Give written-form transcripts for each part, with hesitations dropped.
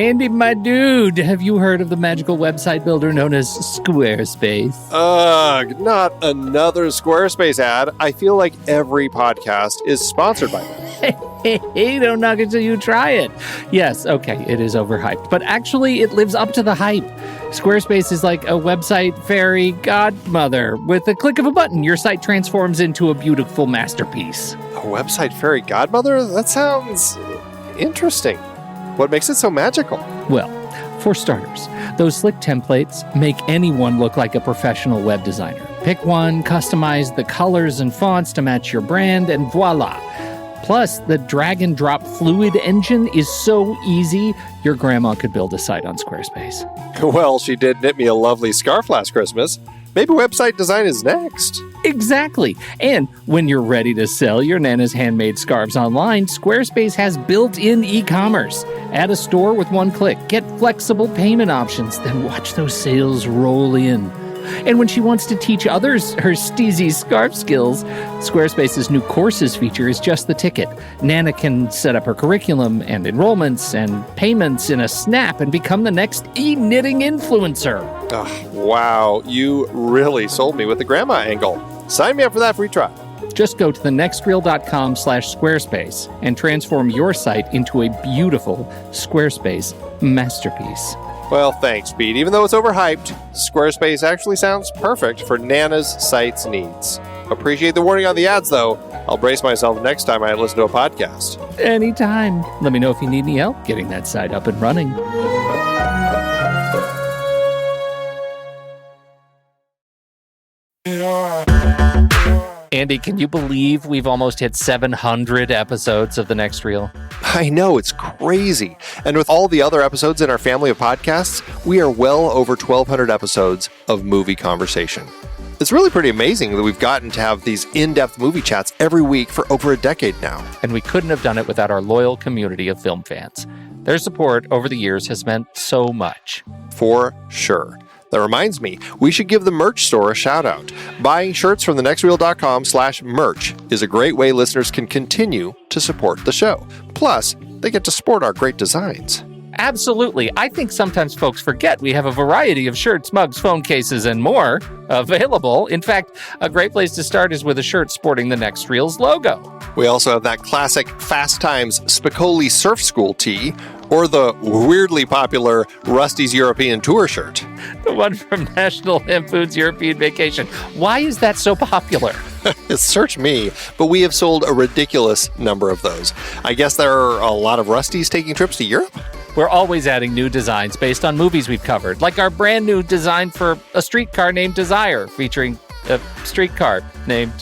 Andy, my dude, have you heard of the magical website builder known as Squarespace? Ugh, not another Squarespace ad. I feel like every podcast is sponsored by them. Hey, don't knock it till you try it. Yes, okay, it is overhyped, but actually it lives up to the hype. Squarespace is like a website fairy godmother. With a click of a button, your site transforms into a beautiful masterpiece. A website fairy godmother? That sounds interesting. What makes it so magical? Well, for starters, those slick templates make anyone look like a professional web designer. Pick one, customize the colors and fonts to match your brand, and voila. Plus, the drag and drop fluid engine is so easy, your grandma could build a site on Squarespace. Well, she did knit me a lovely scarf last Christmas. Maybe website design is next. Exactly. And when you're ready to sell your Nana's handmade scarves online, Squarespace has built-in e-commerce. Add a store with one click. Get flexible payment options. Then watch those sales roll in. And when she wants to teach others her steezy scarf skills, Squarespace's new courses feature is just the ticket. Nana can set up her curriculum and enrollments and payments in a snap and become the next e-knitting influencer. Oh, wow, you really sold me with the grandma angle. Sign me up for that free trial. Just go to thenextreel.com/Squarespace and transform your site into a beautiful Squarespace masterpiece. Well, thanks, Pete. Even though it's overhyped, Squarespace actually sounds perfect for Nana's site's needs. Appreciate the warning on the ads, though. I'll brace myself next time I listen to a podcast. Anytime. Let me know if you need any help getting that site up and running. Andy, can you believe we've almost hit 700 episodes of The Next Reel? I know, it's crazy. And with all the other episodes in our family of podcasts, we are well over 1,200 episodes of movie conversation. It's really pretty amazing that we've gotten to have these in-depth movie chats every week for over a decade now. And we couldn't have done it without our loyal community of film fans. Their support over the years has meant so much. For sure. That reminds me, we should give the merch store a shout out. Buying shirts from thenextreel.com/merch is a great way listeners can continue to support the show. Plus, they get to sport our great designs. Absolutely. I think sometimes folks forget we have a variety of shirts, mugs, phone cases, and more available. In fact, a great place to start is with a shirt sporting the Next Reel's logo. We also have that classic Fast Times Spicoli Surf School tee, or the weirdly popular Rusty's European Tour shirt. The one from National Lampoon's European Vacation. Why is that so popular? Search me, but we have sold a ridiculous number of those. I guess there are a lot of Rustys taking trips to Europe? We're always adding new designs based on movies we've covered, like our brand new design for a streetcar named Desire, featuring a streetcar named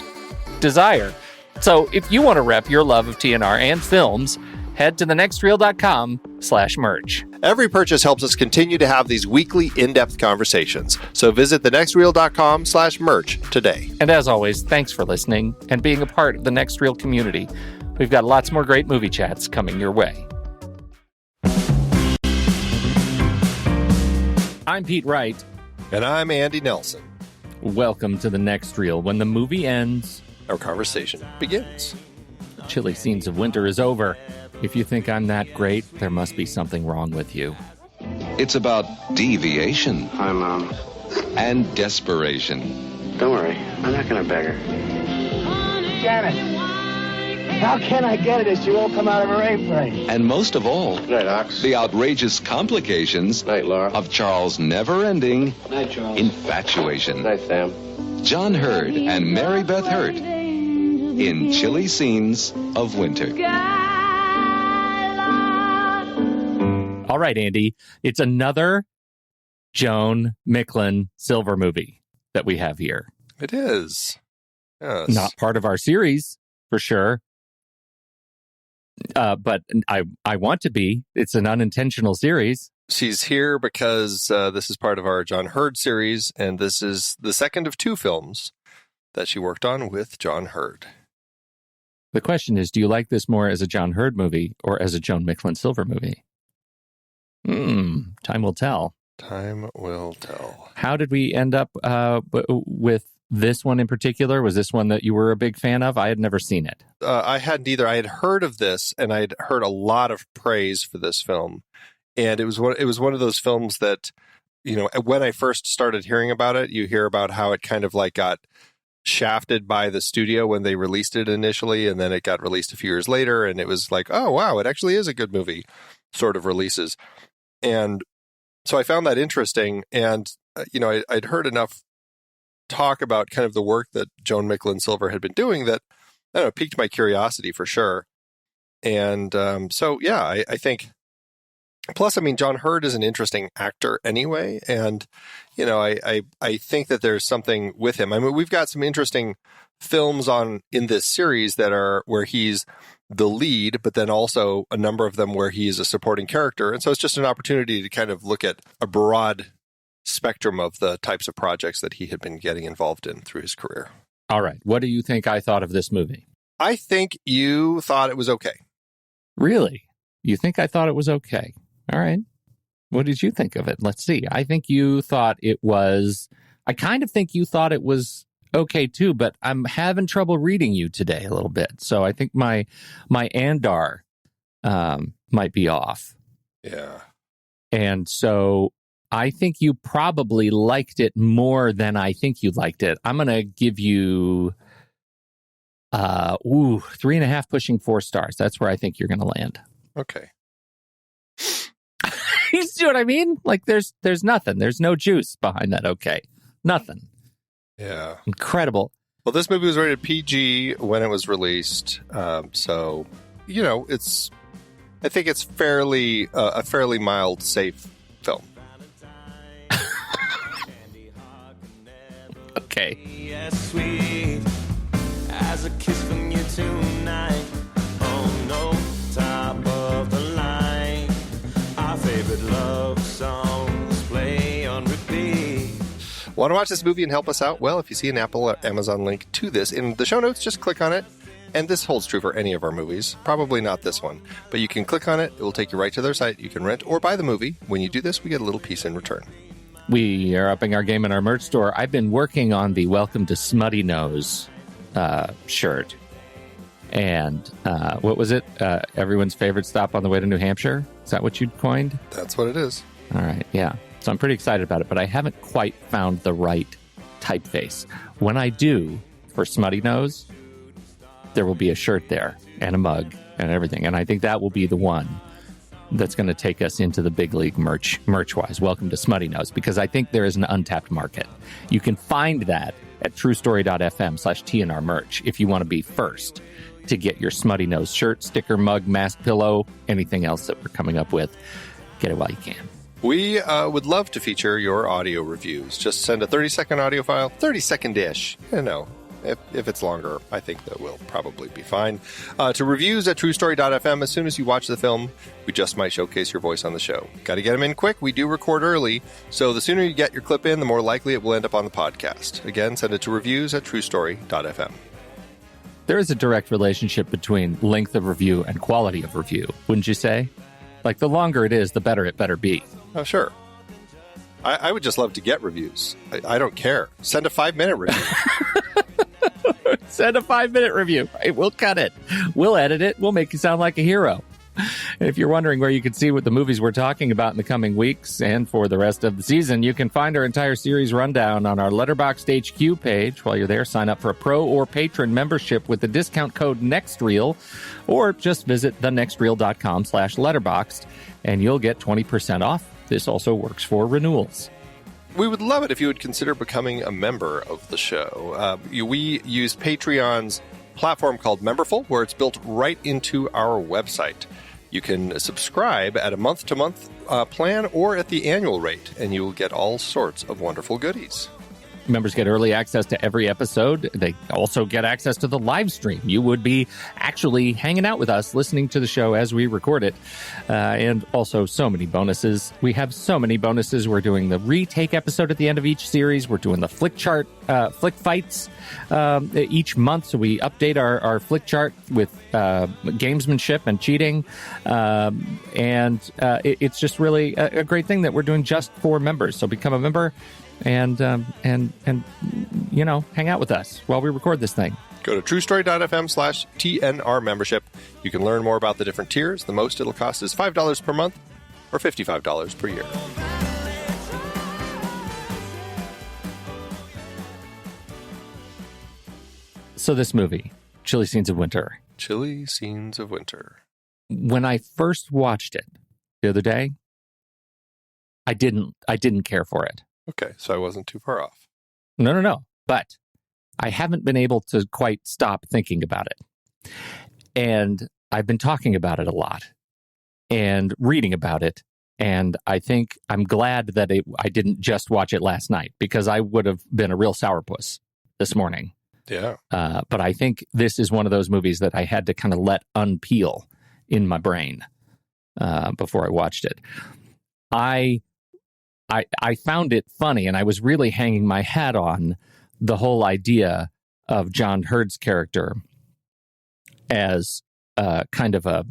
Desire. So if you want to rep your love of TNR and films, head to thenextreel.com/merch. Every purchase helps us continue to have these weekly in-depth conversations. So visit thenextreel.com/merch today. And as always, thanks for listening and being a part of the Next Reel community. We've got lots more great movie chats coming your way. I'm Pete Wright. And I'm Andy Nelson. Welcome to the Next Reel. When the movie ends, our conversation begins. The chilly scenes of winter is over. If you think I'm that great, there must be something wrong with you. It's about deviation. Hi, Mom. And desperation. Don't worry, I'm not gonna beg her. Janet, how can I get it if she won't come out of her apron? And most of all, Night, Ox. the outrageous complications Night, Laura. of Charles' never-ending Night, Charles. infatuation. Night, Sam. John Hurd and Mary Beth Hurt in Chilly Scenes of Winter. All right, Andy, it's another Joan Micklin Silver movie that we have here. It is. Yes. Not part of our series, for sure. But I want to be. It's an unintentional series. She's here because this is part of our John Hurd series, and this is the second of two films that she worked on with John Hurd. The question is, do you like this more as a John Hurd movie or as a Joan Micklin Silver movie? Time will tell. Time will tell. How did we end up with this one in particular? Was this one that you were a big fan of? I had never seen it. I hadn't either. I had heard of this, and I'd heard a lot of praise for this film And it was one of those films that, when I first started hearing about it, you hear about how it kind of like got shafted by the studio when they released it initially, and then it got released a few years later, and it was like, oh wow, it actually is a good movie sort of releases. And so I found that interesting, and I'd heard enough talk about kind of the work that Joan Micklin Silver had been doing that, I don't know, piqued my curiosity for sure. And I think, plus, I mean, John Hurt is an interesting actor anyway, and I think that there's something with him. I mean, we've got some interesting films in this series that are where he's the lead, but then also a number of them where he's a supporting character, and so it's just an opportunity to kind of look at a broad spectrum of the types of projects that he had been getting involved in through his career. All right, what do you think I thought of this movie? I think you thought it was okay. Really? You think I thought it was okay? All right. What did you think of it? Let's see. I think you thought it was... I kind of think you thought it was okay too, but I'm having trouble reading you today a little bit. So I think my Andar might be off. Yeah. And so I think you probably liked it more than I think you liked it. I'm going to give you 3.5 pushing 4 stars. That's where I think you're going to land. Okay. You see what I mean? Like there's nothing. There's no juice behind that. Okay. Nothing. Yeah. Incredible. Well, this movie was rated PG when it was released. So, I think it's a fairly mild, safe film. Okay. Yes, sweet as a kiss from you tonight. Oh no, top of the line. Our favorite love songs play on repeat. Want to watch this movie and help us out? Well, if you see an Apple or Amazon link to this in the show notes, just click on it. And this holds true for any of our movies. Probably not this one. But you can click on it. It will take you right to their site. You can rent or buy the movie. When you do this, we get a little piece in return. We are upping our game in our merch store. I've been working on the Welcome to Smutty Nose shirt. And what was it? Everyone's favorite stop on the way to New Hampshire? Is that what you coined? That's what it is. All right, yeah. So I'm pretty excited about it, but I haven't quite found the right typeface. When I do, for Smutty Nose, there will be a shirt there and a mug and everything. And I think that will be the one that's going to take us into the big league merch-wise. Welcome to Smutty Nose, because I think there is an untapped market. You can find that at truestory.fm/TNR merch if you want to be first to get your Smutty Nose shirt, sticker, mug, mask, pillow, anything else that we're coming up with. Get it while you can. We would love to feature your audio reviews. Just send a 30-second audio file, 30-second-ish. If it's longer, I think that will probably be fine. To reviews at truestory.fm. As soon as you watch the film, we just might showcase your voice on the show. Got to get them in quick. We do record early, so the sooner you get your clip in, the more likely it will end up on the podcast. Again, send it to reviews at truestory.fm. There is a direct relationship between length of review and quality of review, wouldn't you say? Like, the longer it is, the better it better be. Oh, sure. I would just love to get reviews. I don't care. Send a 5-minute review. Send a 5-minute review. We'll cut it. We'll edit it. We'll make you sound like a hero. And if you're wondering where you can see what the movies we're talking about in the coming weeks and for the rest of the season, you can find our entire series rundown on our Letterboxd HQ page. While you're there, sign up for a pro or patron membership with the discount code NEXTREEL, or just visit thenextreel.com/letterboxd and you'll get 20% off. This also works for renewals. We would love it if you would consider becoming a member of the show. We use Patreon's platform called Memberful, where it's built right into our website. You can subscribe at a month-to-month plan or at the annual rate, and you will get all sorts of wonderful goodies. Members get early access to every episode. They also get access to the live stream. You would be actually hanging out with us, listening to the show as we record it. And also so many bonuses. We have so many bonuses. We're doing the retake episode at the end of each series. We're doing the flick chart, flick fights each month. So we update our flick chart with gamesmanship and cheating. It's just really a great thing that we're doing just for members. So become a member and hang out with us while we record this thing. Go to truestory.fm/TNR membership. You can learn more about the different tiers. The most it'll cost is $5 per month. or $55 per year. So this movie, Chilly Scenes of Winter. Chilly Scenes of Winter. When I first watched it the other day, I didn't care for it. Okay, so I wasn't too far off. No. But I haven't been able to quite stop thinking about it. And I've been talking about it a lot and reading about it. And I think I'm glad that I didn't just watch it last night, because I would have been a real sourpuss this morning. Yeah. But I think this is one of those movies that I had to kind of let unpeel in my brain before I watched it. I found it funny, and I was really hanging my hat on the whole idea of John Hurd's character as kind of a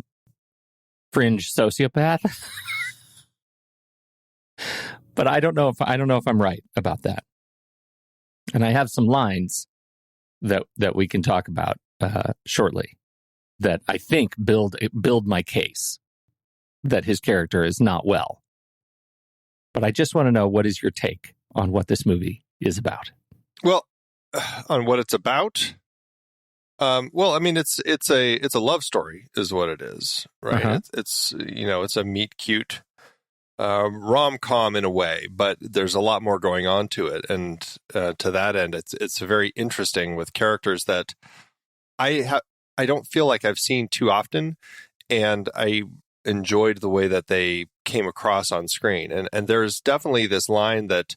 fringe sociopath. But I don't know if I'm right about that. And I have some lines that we can talk about shortly that I think build my case that his character is not well. But I just want to know, what is your take on what this movie is about? Well, on what it's about. Well, I mean, it's a love story, is what it is, right? Uh-huh. It's it's a meet cute rom-com in a way, but there's a lot more going on to it, and to that end, it's very interesting with characters that I don't feel like I've seen too often, and I enjoyed the way that they came across on screen. And there's definitely this line that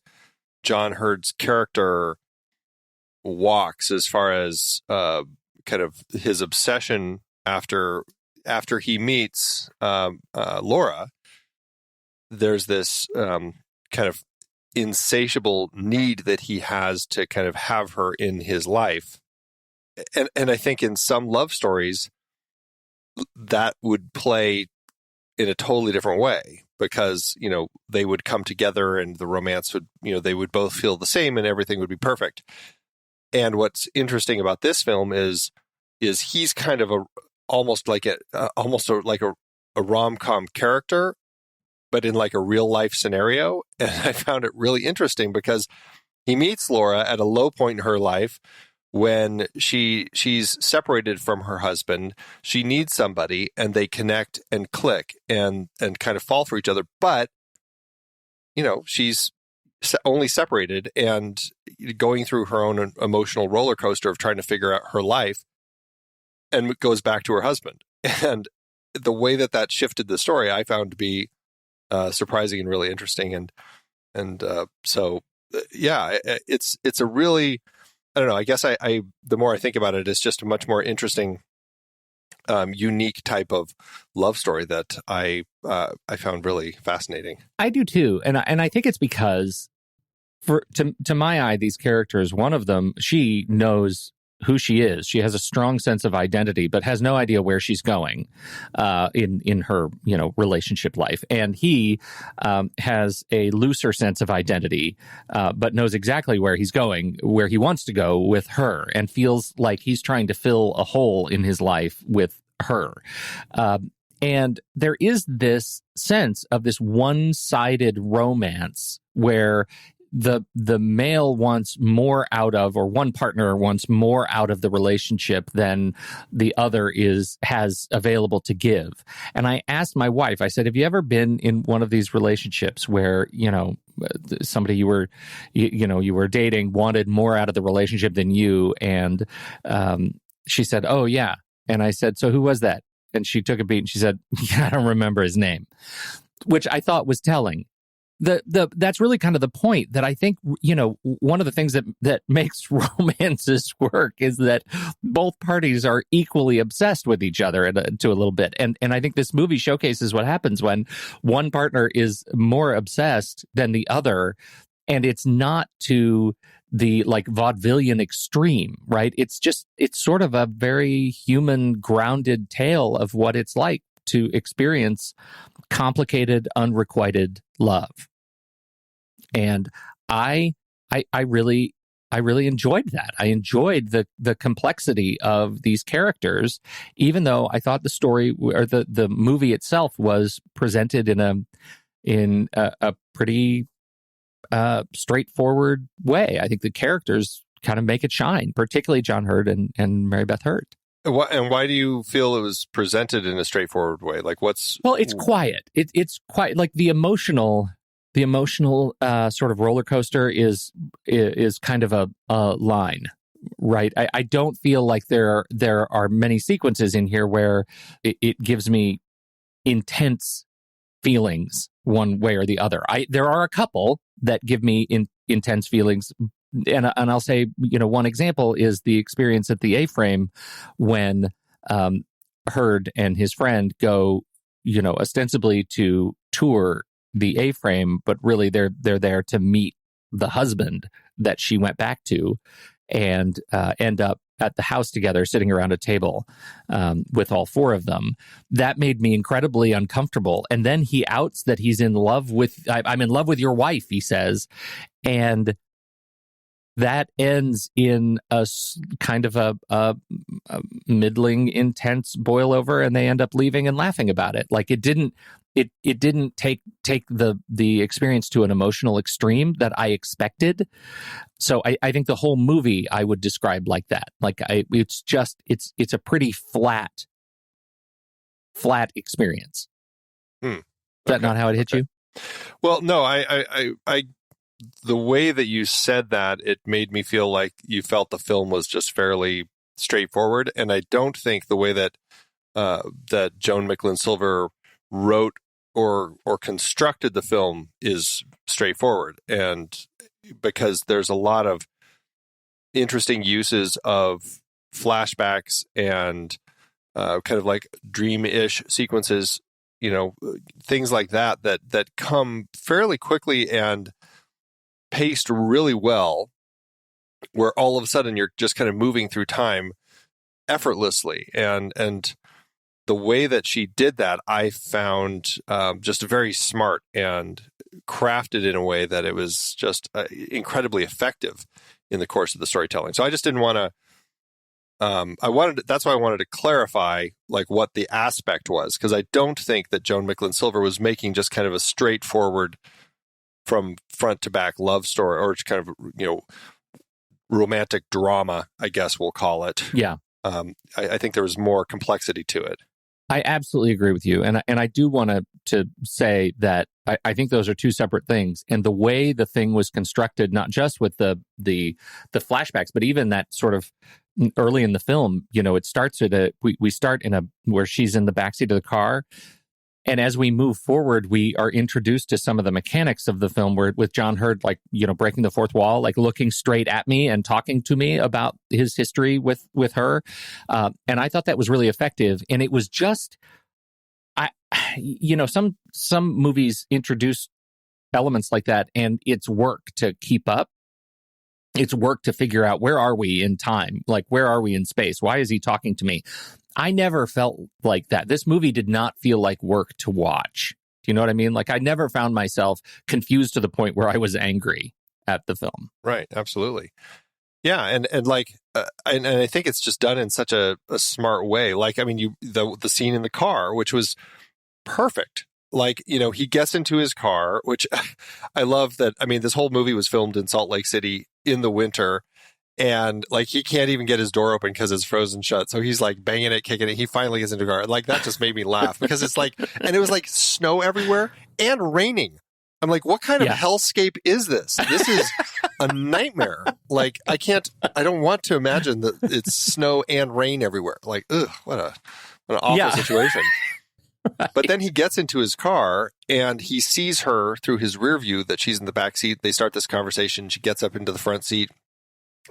John Hurd's character walks as far as kind of his obsession after he meets Laura. There's this kind of insatiable need that he has to kind of have her in his life. And I think in some love stories, that would play in a totally different way, because, they would come together and the romance would, they would both feel the same and everything would be perfect. And what's interesting about this film is he's kind of almost like a rom-com character, but in like a real life scenario. And I found it really interesting because he meets Laura at a low point in her life when she's separated from her husband. She needs somebody, and they connect and click and kind of fall for each other. But, she's only separated and going through her own emotional roller coaster of trying to figure out her life, and goes back to her husband. And the way that shifted the story, I found to be surprising and really interesting. So it's a really, I don't know, I guess I the more I think about it, it's just a much more interesting, unique type of love story that I found really fascinating. I do too, and I think it's because, to my eye, these characters, one of them, she knows who she is. She has a strong sense of identity, but has no idea where she's going in her relationship life. And he has a looser sense of identity, but knows exactly where he's going, where he wants to go with her, and feels like he's trying to fill a hole in his life with her. And there is this sense of this one-sided romance where the male wants more out of, or one partner wants more out of the relationship than the other has available to give. And I asked my wife, I said, have you ever been in one of these relationships where, somebody you were dating wanted more out of the relationship than you? And she said, oh yeah. And I said, so who was that? And she took a beat and she said, I don't remember his name, which I thought was telling. That's really kind of the point, that I think, one of the things that makes romances work is that both parties are equally obsessed with each other to a little bit. And I think this movie showcases what happens when one partner is more obsessed than the other. And it's not to the vaudevillian extreme, right? It's sort of a very human, grounded tale of what it's like to experience complicated, unrequited love. And I really really enjoyed that. I enjoyed the complexity of these characters, even though I thought the story or the movie itself was presented in a pretty straightforward way. I think the characters kind of make it shine, particularly John Hurt and Mary Beth Hurt. And why do you feel it was presented in a straightforward way? Like, Well, it's quiet. It's quiet. Like the emotional sort of roller coaster is kind of a line, right? I don't feel like there are many sequences in here where it gives me intense feelings one way or the other. There are a couple that give me intense feelings. And I'll say, one example is the experience at the A-frame when Hurd and his friend go, ostensibly to tour the A-frame, but really they're there to meet the husband that she went back to, and end up at the house together, sitting around a table with all four of them. That made me incredibly uncomfortable. And then he outs that he's in love with, I'm in love with your wife, he says, and that ends in a kind of a middling, intense boil over, and they end up leaving and laughing about it. Like it didn't take the experience to an emotional extreme that I expected. So I think the whole movie I would describe like that. Like it's a pretty flat experience. Is that not how it hit you? Well, no, I the way that you said that, it made me feel like you felt the film was just fairly straightforward. And I don't think the way that that Joan Micklin Silver wrote or constructed the film is straightforward. And because there's a lot of interesting uses of flashbacks and kind of like dream-ish sequences, things like that come fairly quickly and paced really well, where all of a sudden you're just kind of moving through time effortlessly. And the way that she did that, I found just very smart and crafted in a way that it was just incredibly effective in the course of the storytelling. So I just didn't want to, that's why I wanted to clarify like what the aspect was, because I don't think that Joan Micklin Silver was making just kind of a straightforward from front to back love story, or kind of, romantic drama, I guess we'll call it. Yeah. I think there was more complexity to it. I absolutely agree with you. And I do want to say that I think those are two separate things. And the way the thing was constructed, not just with the flashbacks, but even that sort of early in the film, it starts at we start where she's in the backseat of the car. And as we move forward, we are introduced to some of the mechanics of the film, where with John Hurd, like, breaking the fourth wall, like looking straight at me and talking to me about his history with her. And I thought that was really effective. And it was just, some movies introduce elements like that, and it's work to keep up. It's work to figure out, where are we in time? Like, where are we in space? Why is he talking to me? I never felt like that. This movie did not feel like work to watch. Do you know what I mean? Like, I never found myself confused to the point where I was angry at the film. Right. Absolutely. Yeah. And I think it's just done in such a smart way. Like, I mean, the scene in the car, which was perfect. Like, he gets into his car, which I love that. I mean, this whole movie was filmed in Salt Lake City in the winter. And like, he can't even get his door open because it's frozen shut. So he's like banging it, kicking it. He finally gets into the car. Like, that just made me laugh, because it's like, and it was like snow everywhere and raining. I'm like, what kind of hellscape is this? This is a nightmare. Like, I don't want to imagine that it's snow and rain everywhere. Like, ugh, what an awful situation. Right. But then he gets into his car and he sees her through his rear view, that she's in the back seat. They start this conversation. She gets up into the front seat,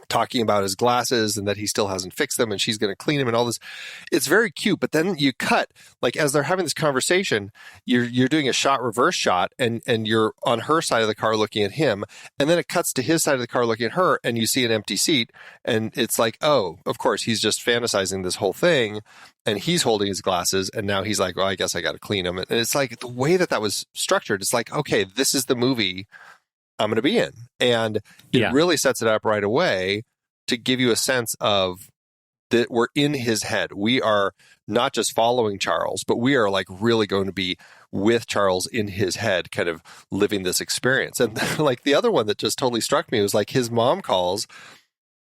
talking about his glasses and that he still hasn't fixed them, and she's going to clean them and all this. It's very cute. But then you cut, like, as they're having this conversation, you're doing a reverse shot, and you're on her side of the car looking at him. And then it cuts to his side of the car looking at her, and you see an empty seat. And it's like, oh, of course, he's just fantasizing this whole thing. And he's holding his glasses, and now he's like, well, I guess I got to clean them. And it's like, the way that was structured, it's like, okay, this is the movie I'm going to be in. And it really sets it up right away to give you a sense of that we're in his head. We are not just following Charles, but we are like really going to be with Charles in his head, kind of living this experience. And like the other one that just totally struck me was like his mom calls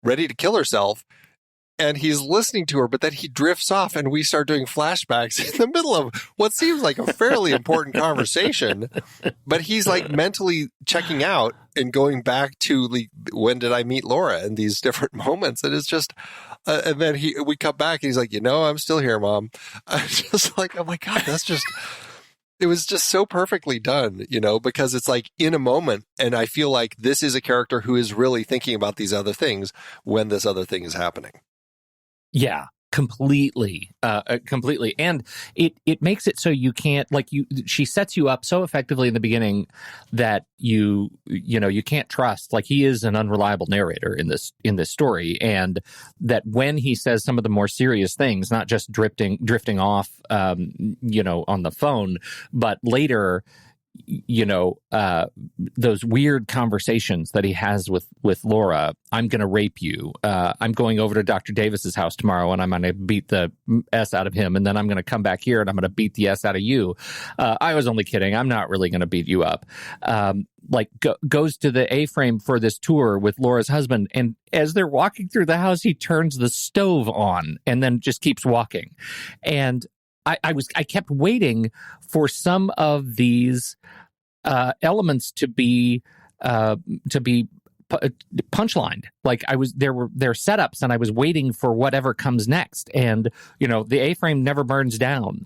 ready to kill herself, and he's listening to her, but then he drifts off and we start doing flashbacks in the middle of what seems like a fairly important conversation. But he's like mentally checking out and going back to when did I meet Laura and these different moments. And it's just, and then we come back and he's like, I'm still here, Mom. I'm just like, oh my God, it was just so perfectly done, because it's like in a moment. And I feel like this is a character who is really thinking about these other things when this other thing is happening. Yeah, completely. And it makes it so you can't, she sets you up so effectively in the beginning that you can't trust, like he is an unreliable narrator in this story. And that when he says some of the more serious things, not just drifting off, on the phone, but later, those weird conversations that he has with Laura. I'm going to rape you. I'm going over to Dr. Davis's house tomorrow and I'm going to beat the S out of him. And then I'm going to come back here and I'm going to beat the S out of you. I was only kidding. I'm not really going to beat you up. Goes to the A-frame for this tour with Laura's husband. And as they're walking through the house, he turns the stove on and then just keeps walking. And I kept waiting for some of these elements to be punchlined. Like there were setups, and I was waiting for whatever comes next. And the A-frame never burns down.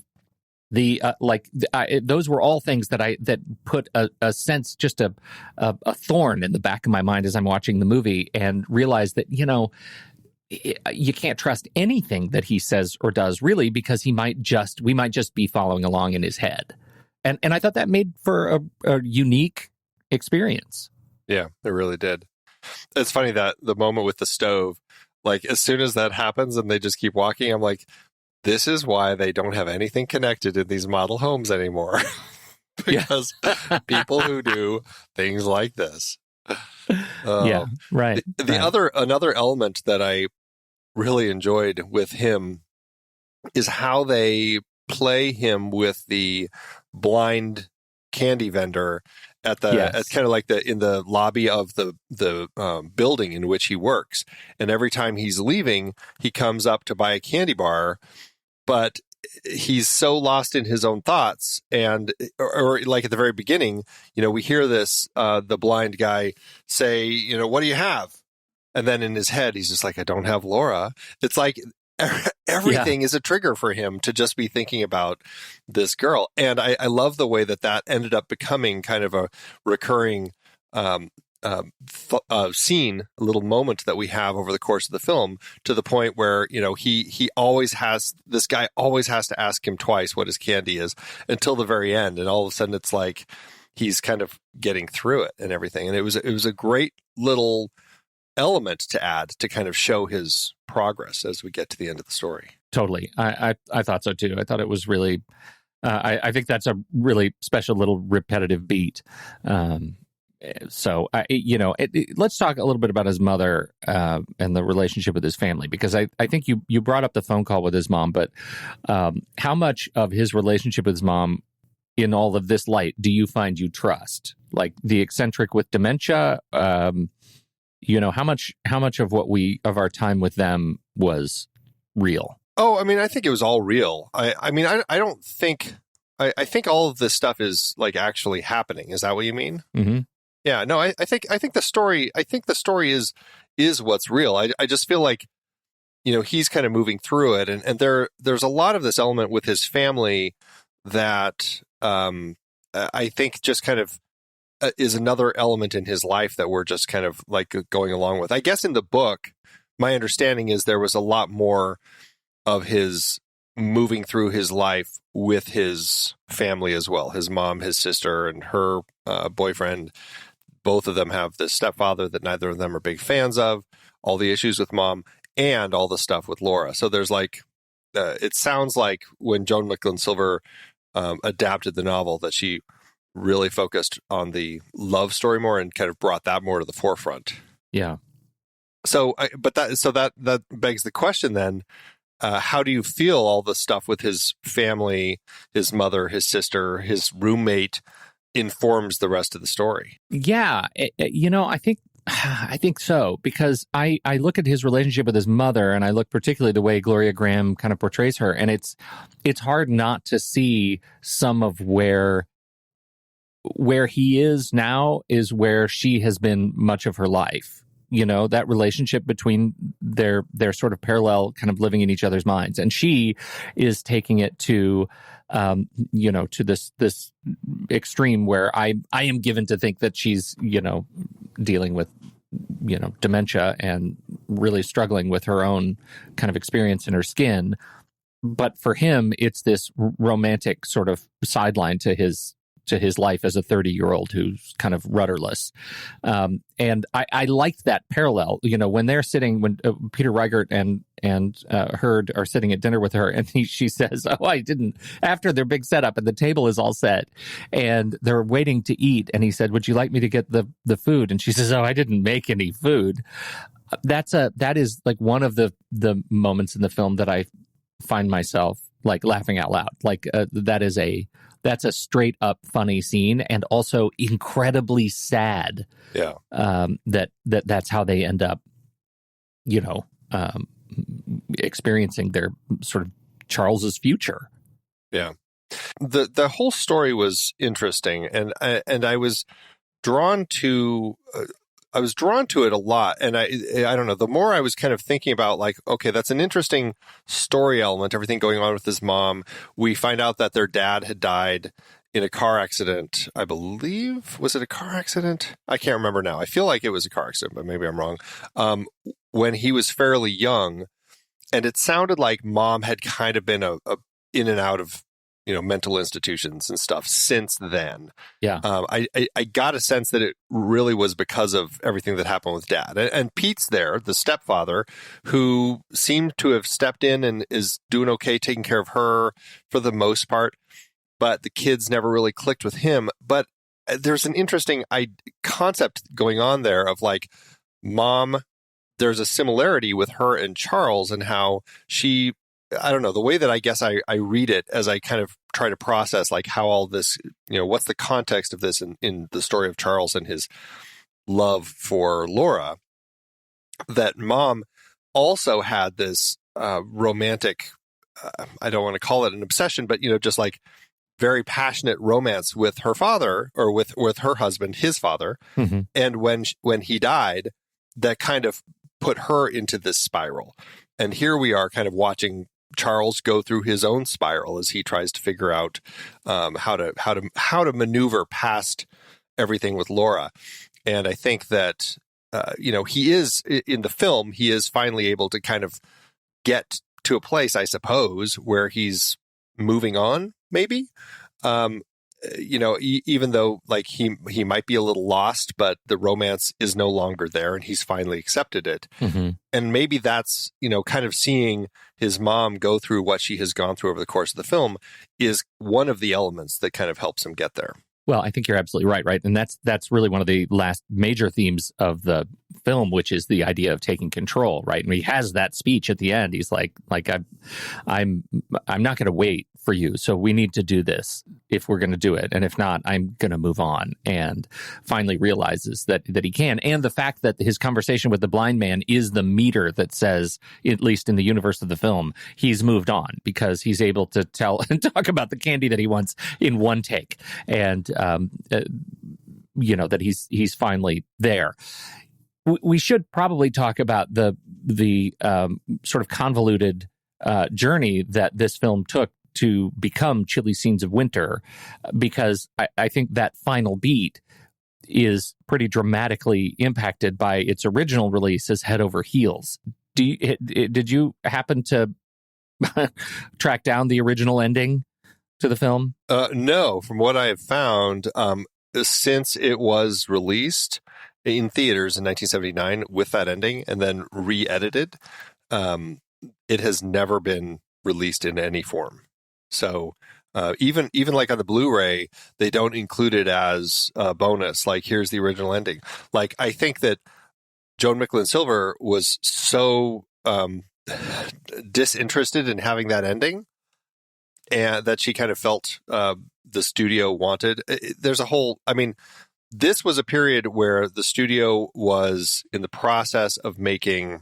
Those were all things that put a sense, just a thorn in the back of my mind as I'm watching the movie, and realized that you can't trust anything that he says or does, really, because we might just be following along in his head. And I thought that made for a unique experience. Yeah, it really did. It's funny that the moment with the stove, like as soon as that happens and they just keep walking, I'm like, this is why they don't have anything connected in these model homes anymore. Because people who do things like this. Yeah, right. Another element that I really enjoyed with him is how they play him with the blind candy vendor at kind of like in the lobby of the building in which he works. And every time he's leaving, he comes up to buy a candy bar, but he's so lost in his own thoughts. And or like at the very beginning, we hear this the blind guy say, what do you have? And then in his head, he's just like, I don't have Laura. It's like everything is a trigger for him to just be thinking about this girl. And I love the way that ended up becoming kind of a recurring scene, a little moment that we have over the course of the film, to the point where, this guy always has to ask him twice what his candy is until the very end. And all of a sudden it's like he's kind of getting through it and everything. And it was a great little element to add to kind of show his progress as we get to the end of the story. Totally. I thought so too. I thought it was really, I think that's a really special little repetitive beat. Let's talk a little bit about his mother and the relationship with his family, because I think you brought up the phone call with his mom, but how much of his relationship with his mom in all of this light do you find you trust? Like the eccentric with dementia, how much of our time with them was real? Oh, I mean, I think it was all real. I don't think, I think all of this stuff is like actually happening. Is that what you mean? Mm-hmm. Yeah, no, I think the story is what's real. I just feel like, he's kind of moving through it. And there's a lot of this element with his family that I think just kind of is another element in his life that we're just kind of like going along with. I guess in the book, my understanding is there was a lot more of his moving through his life with his family as well. His mom, his sister, and her boyfriend. Both of them have this stepfather that neither of them are big fans of, all the issues with mom, and all the stuff with Laura. So there's like, it sounds like when Joan Micklin Silver adapted the novel that she really focused on the love story more and kind of brought that more to the forefront. Yeah. So, that begs the question then, how do you feel all the stuff with his family, his mother, his sister, his roommate informs the rest of the story? Yeah. I think so, because I look at his relationship with his mother, and I look particularly the way Gloria Graham kind of portrays her, and it's hard not to see some of where he is now is where she has been much of her life. That relationship between their sort of parallel kind of living in each other's minds. And she is taking it to, to this extreme where I am given to think that she's, dealing with, dementia and really struggling with her own kind of experience in her skin. But for him, it's this romantic sort of sideline to his life as a 30-year-old who's kind of rudderless. And I liked that parallel, when they're sitting, when Peter Riegert and Hurd are sitting at dinner with her, and she says, I didn't, after their big setup and the table is all set and they're waiting to eat. And he said, would you like me to get the food? And she says, I didn't make any food. That is like one of the moments in the film that I find myself like laughing out loud. Like that's a straight up funny scene, and also incredibly sad. Yeah. That's how they end up, experiencing their sort of Charles's future. Yeah. The whole story was interesting, and I was drawn to it a lot. And I don't know, the more I was kind of thinking about like, okay, that's an interesting story element, everything going on with his mom. We find out that their dad had died in a car accident, I believe. Was it a car accident? I can't remember now. I feel like it was a car accident, but maybe I'm wrong. When he was fairly young, and it sounded like mom had kind of been a in and out of mental institutions and stuff since then. Yeah. I got a sense that it really was because of everything that happened with dad. And Pete's there, the stepfather, who seemed to have stepped in and is doing okay, taking care of her for the most part. But the kids never really clicked with him. But there's an interesting concept going on there of like, mom, there's a similarity with her and Charles and how she, I don't know, the way that I guess I read it as I kind of try to process like how all this, what's the context of this in the story of Charles and his love for Laura, that mom also had this romantic, I don't want to call it an obsession, but, just like very passionate romance with her father, or with her husband, his father. Mm-hmm. And when he died, that kind of put her into this spiral. And here we are kind of watching Charles go through his own spiral as he tries to figure out how to maneuver past everything with Laura. And I think that he is in the film, he is finally able to kind of get to a place, I suppose, where he's moving on, maybe. Even though like he might be a little lost, but the romance is no longer there and he's finally accepted it. Mm-hmm. And maybe that's, kind of seeing his mom go through what she has gone through over the course of the film is one of the elements that kind of helps him get there. Well, I think you're absolutely right. And that's really one of the last major themes of the film, which is the idea of taking control, right? And he has that speech at the end. He's like I'm not going to wait for you. So we need to do this if we're going to do it. And if not, I'm going to move on. And finally realizes that he can. And the fact that his conversation with the blind man is the meter that says, at least in the universe of the film, he's moved on because he's able to tell and talk about the candy that he wants in one take. And, that he's finally there. We should probably talk about the sort of convoluted journey that this film took to become Chilly Scenes of Winter, because I think that final beat is pretty dramatically impacted by its original release as Head Over Heels. Did you happen to track down the original ending to the film? No, from what I have found, since it was released in theaters in 1979 with that ending and then re-edited, it has never been released in any form. So Even like on the Blu-ray, they don't include it as a bonus. Like, here's the original ending. Like, I think that Joan Micklin Silver was so disinterested in having that ending, and that she kind of felt the studio wanted. There's a whole, I mean, this was a period where the studio was in the process of making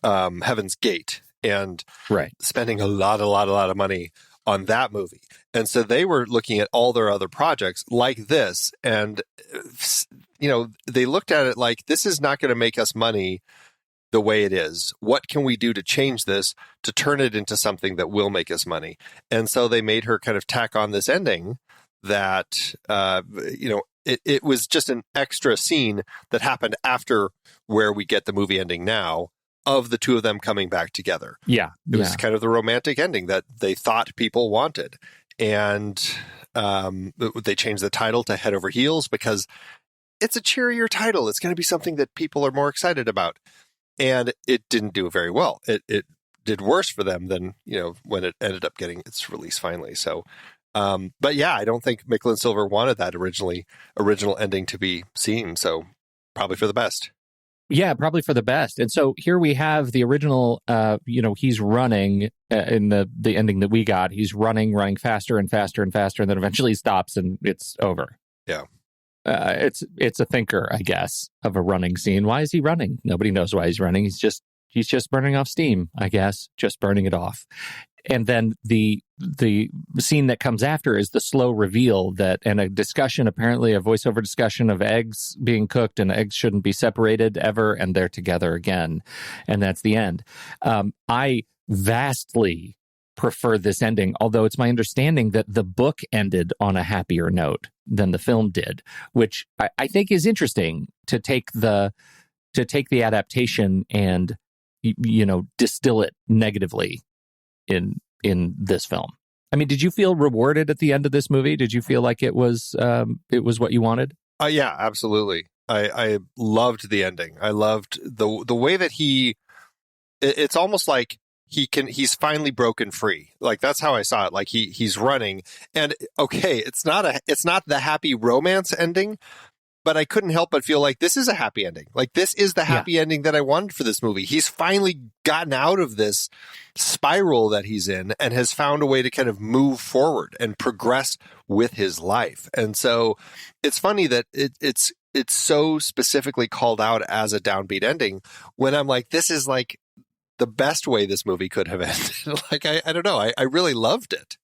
Heaven's Gate and spending a lot of money on that movie. And so they were looking at all their other projects like this. And, they looked at it like, this is not going to make us money the way it is. What can we do to change this, to turn it into something that will make us money? And so they made her kind of tack on this ending that, it was just an extra scene that happened after where we get the movie ending now, of the two of them coming back together. Yeah. It was kind of the romantic ending that they thought people wanted. And they changed the title to Head Over Heels because it's a cheerier title. It's going to be something that people are more excited about. And it didn't do very well. It did worse for them than, when it ended up getting its release finally. So, but yeah, I don't think Micklin Silver wanted that original ending to be seen. So probably for the best. Yeah, probably for the best. And so here we have the original, he's running in the ending that we got. He's running faster and faster and faster. And then eventually he stops and it's over. Yeah. It's a thinker, I guess, of a running scene. Why is he running? Nobody knows why he's running. He's just burning off steam, I guess, just burning it off. And then the scene that comes after is the slow reveal and a discussion, apparently a voiceover discussion of eggs being cooked, and eggs shouldn't be separated ever, and they're together again. And that's the end. I vastly prefer this ending, although it's my understanding that the book ended on a happier note than the film did, which I think is interesting to take the adaptation and, distill it negatively in this film. I mean, did you feel rewarded at the end of this movie? Did you feel like it was what you wanted? Yeah, absolutely. I loved the ending. I loved the way that it's almost like he's finally broken free. Like, that's how I saw it. Like, he's running, and okay, it's not the happy romance ending, but I couldn't help but feel like this is a happy ending. Like, this is the happy ending that I wanted for this movie. He's finally gotten out of this spiral that he's in and has found a way to kind of move forward and progress with his life. And so it's funny that it's so specifically called out as a downbeat ending, when I'm like, this is like the best way this movie could have ended. Like, I don't know. I really loved it.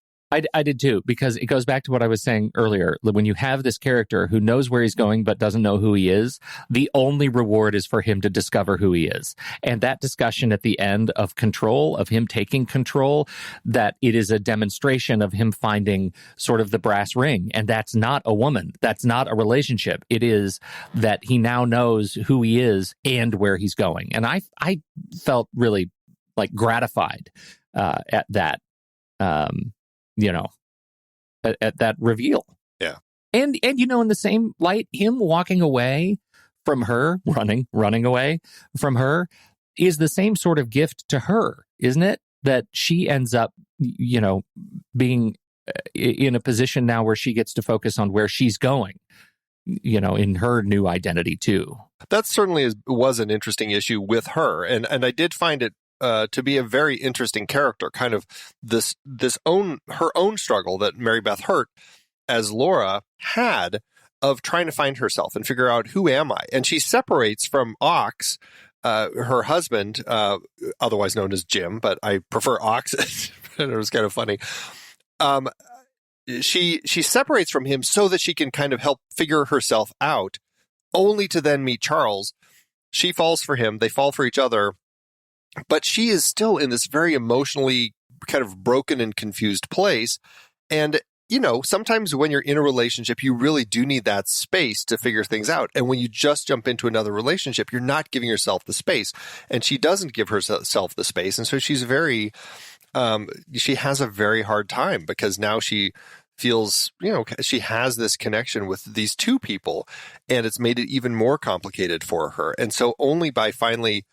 I did too, because it goes back to what I was saying earlier. When you have this character who knows where he's going but doesn't know who he is, the only reward is for him to discover who he is. And that discussion at the end of control, of him taking control, that it is a demonstration of him finding sort of the brass ring. And that's not a woman. That's not a relationship. It is that he now knows who he is and where he's going. And I felt really like gratified at that. At that reveal. Yeah. And in the same light, him walking away from her, running away from her, is the same sort of gift to her, isn't it? That she ends up, being in a position now where she gets to focus on where she's going, in her new identity too. That certainly was an interesting issue with her. And I did find it to be a very interesting character, kind of her own struggle that Mary Beth Hurt as Laura had of trying to find herself and figure out, who am I? And she separates from Ox, her husband, otherwise known as Jim, but I prefer Ox. It was kind of funny. She separates from him so that she can kind of help figure herself out, only to then meet Charles. She falls for him. They fall for each other. But she is still in this very emotionally kind of broken and confused place. And, sometimes when you're in a relationship, you really do need that space to figure things out. And when you just jump into another relationship, you're not giving yourself the space. And she doesn't give herself the space. And so she's she has a very hard time, because now she feels, she has this connection with these two people, and it's made it even more complicated for her. And so only by finally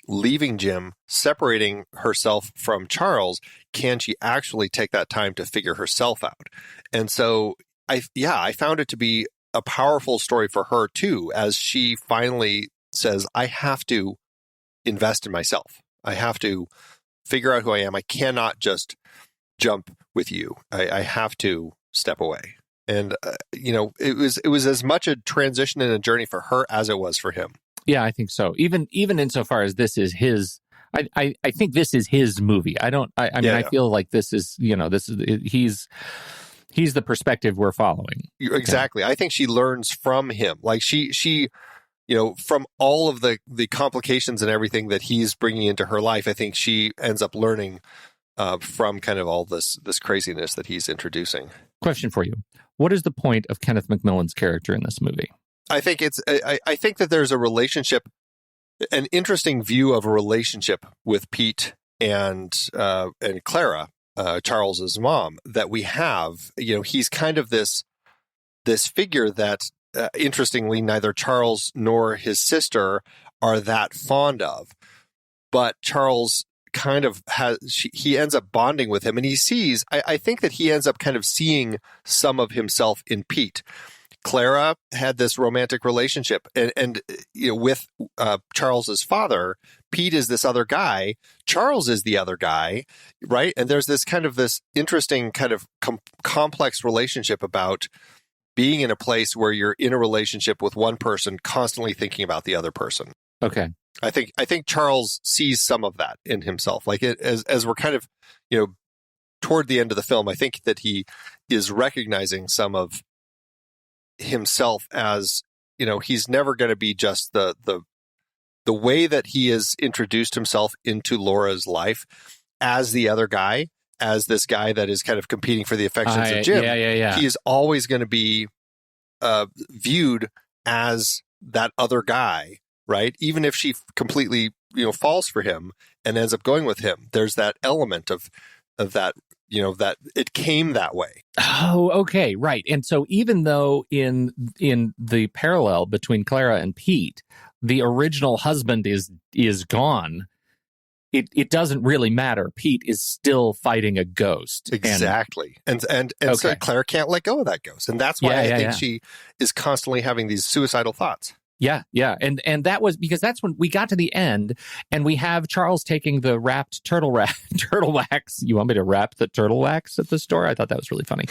leaving Jim, separating herself from Charles, can she actually take that time to figure herself out? And so I found it to be a powerful story for her too, as she finally says, I have to invest in myself. I have to figure out who I am. I cannot just jump with you. I have to step away. And, it was as much a transition and a journey for her as it was for him. Yeah, I think so. Even insofar as this is his, I think this is his movie. I feel like this is, he's the perspective we're following. Exactly. I think she learns from him. Like she, from all of the complications and everything that he's bringing into her life, I think she ends up learning from kind of all this craziness that he's introducing. Question for you. What is the point of Kenneth McMillan's character in this movie? I think I think that there's a relationship, an interesting view of a relationship with Pete and Clara, Charles's mom, that we have. He's kind of this figure that, interestingly, neither Charles nor his sister are that fond of, but Charles kind of he ends up bonding with him, and he sees, I think that he ends up kind of seeing some of himself in Pete. Clara had this romantic relationship and with Charles's father. Pete is this other guy. Charles is the other guy, right? And there's this interesting kind of complex relationship about being in a place where you're in a relationship with one person, constantly thinking about the other person. Okay. I think Charles sees some of that in himself. Like as we're kind of, toward the end of the film, I think that he is recognizing some of himself as, he's never going to be just the way that he has introduced himself into Laura's life as the other guy, as this guy that is kind of competing for the affections of Jim. Yeah. He is always going to be viewed as that other guy, right? Even if she completely, falls for him and ends up going with him, there's that element of that, that it came that way. Oh, okay, right. And so even though in the parallel between Clara and Pete, the original husband is gone, it doesn't really matter. Pete is still fighting a ghost. Exactly. And okay. So Clara can't let go of that ghost. And that's why I think she is constantly having these suicidal thoughts. Yeah. And that was because that's when we got to the end and we have Charles taking the wrapped turtle wax. You want me to wrap the turtle wax at the store? I thought that was really funny.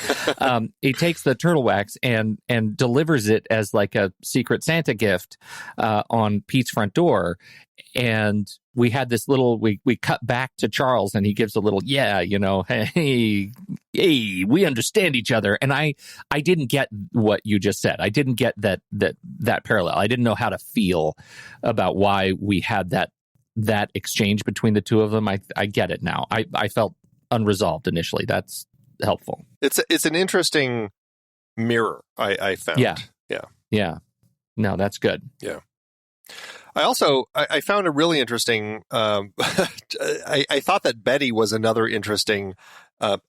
He takes the turtle wax and delivers it as like a secret Santa gift on Pete's front door. And we had this little, we cut back to Charles and he gives a little, hey, we understand each other. And I didn't get what you just said. I didn't get that parallel. I didn't know how to feel about why we had that exchange between the two of them. I get it now. I felt unresolved initially. That's helpful. It's an interesting mirror, I found. Yeah. No, that's good. Yeah. I found a really interesting, I thought that Betty was another interesting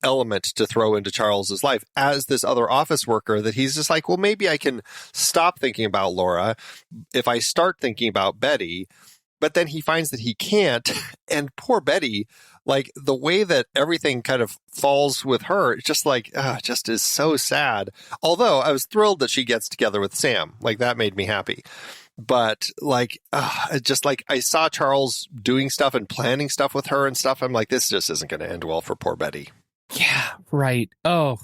element to throw into Charles's life as this other office worker, that he's just like, well, maybe I can stop thinking about Laura if I start thinking about Betty. But then he finds that he can't. And poor Betty, like the way that everything kind of falls with her, it's just like, just is so sad. Although I was thrilled that she gets together with Sam. Like that made me happy. But like, just like I saw Charles doing stuff and planning stuff with her and stuff. I'm like, this just isn't going to end well for poor Betty. Yeah, right. Oh,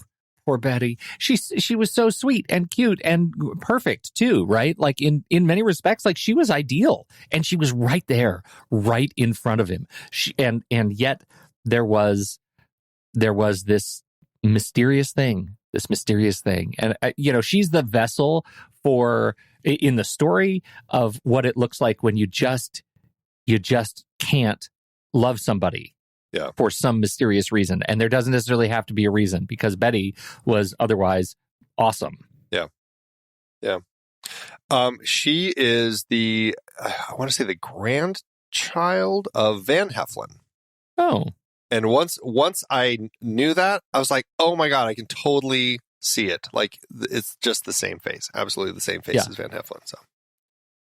poor Betty. She was so sweet and cute and perfect too, right? Like in many respects, like she was ideal and she was right there, right in front of him. And yet there was this mysterious thing. And, she's the vessel for, in the story, of what it looks like when you just can't love somebody for some mysterious reason. And there doesn't necessarily have to be a reason, because Betty was otherwise awesome. Yeah. She is I want to say the grandchild of Van Heflin. Oh. And once I knew that, I was like, oh my God, I can totally see it. Like it's just the same face, absolutely the same face as Van Heflin. So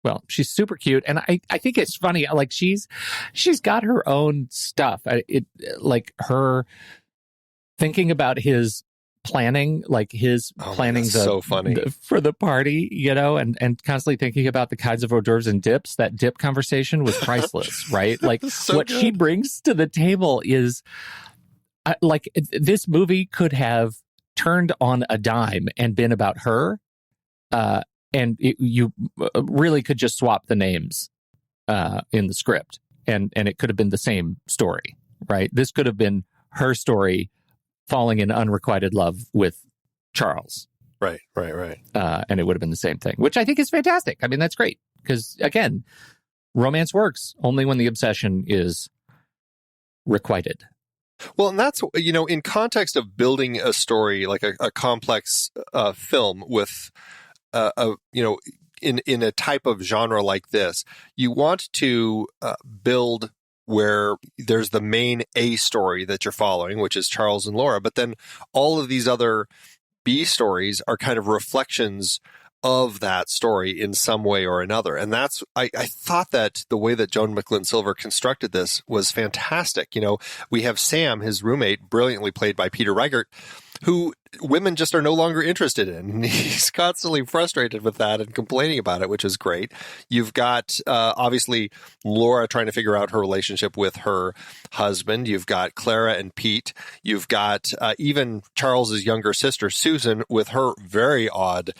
Well, she's super cute, and I think it's funny. Like she's got her own stuff. Like her thinking about his planning, like his planning so funny. For the party, and constantly thinking about the kinds of hors d'oeuvres and dips. That dip conversation was priceless, right? Like So what she brings to the table is like this movie could have turned on a dime and been about her. And you really could just swap the names in the script, and it could have been the same story, right? This could have been her story falling in unrequited love with Charles. Right. And it would have been the same thing, which I think is fantastic. I mean, that's great because, again, romance works only when the obsession is requited. Well, and that's, in context of building a story, like a complex film with in a type of genre like this, you want to build where there's the main A story that you're following, which is Charles and Laura, but then all of these other B stories are kind of reflections of that story in some way or another. And that's, I thought that the way that Joan Micklin Silver constructed this was fantastic. We have Sam, his roommate, brilliantly played by Peter Reichert, who women just are no longer interested in. He's constantly frustrated with that and complaining about it, which is great. You've got, obviously, Laura trying to figure out her relationship with her husband. You've got Clara and Pete. You've got even Charles's younger sister, Susan, with her very odd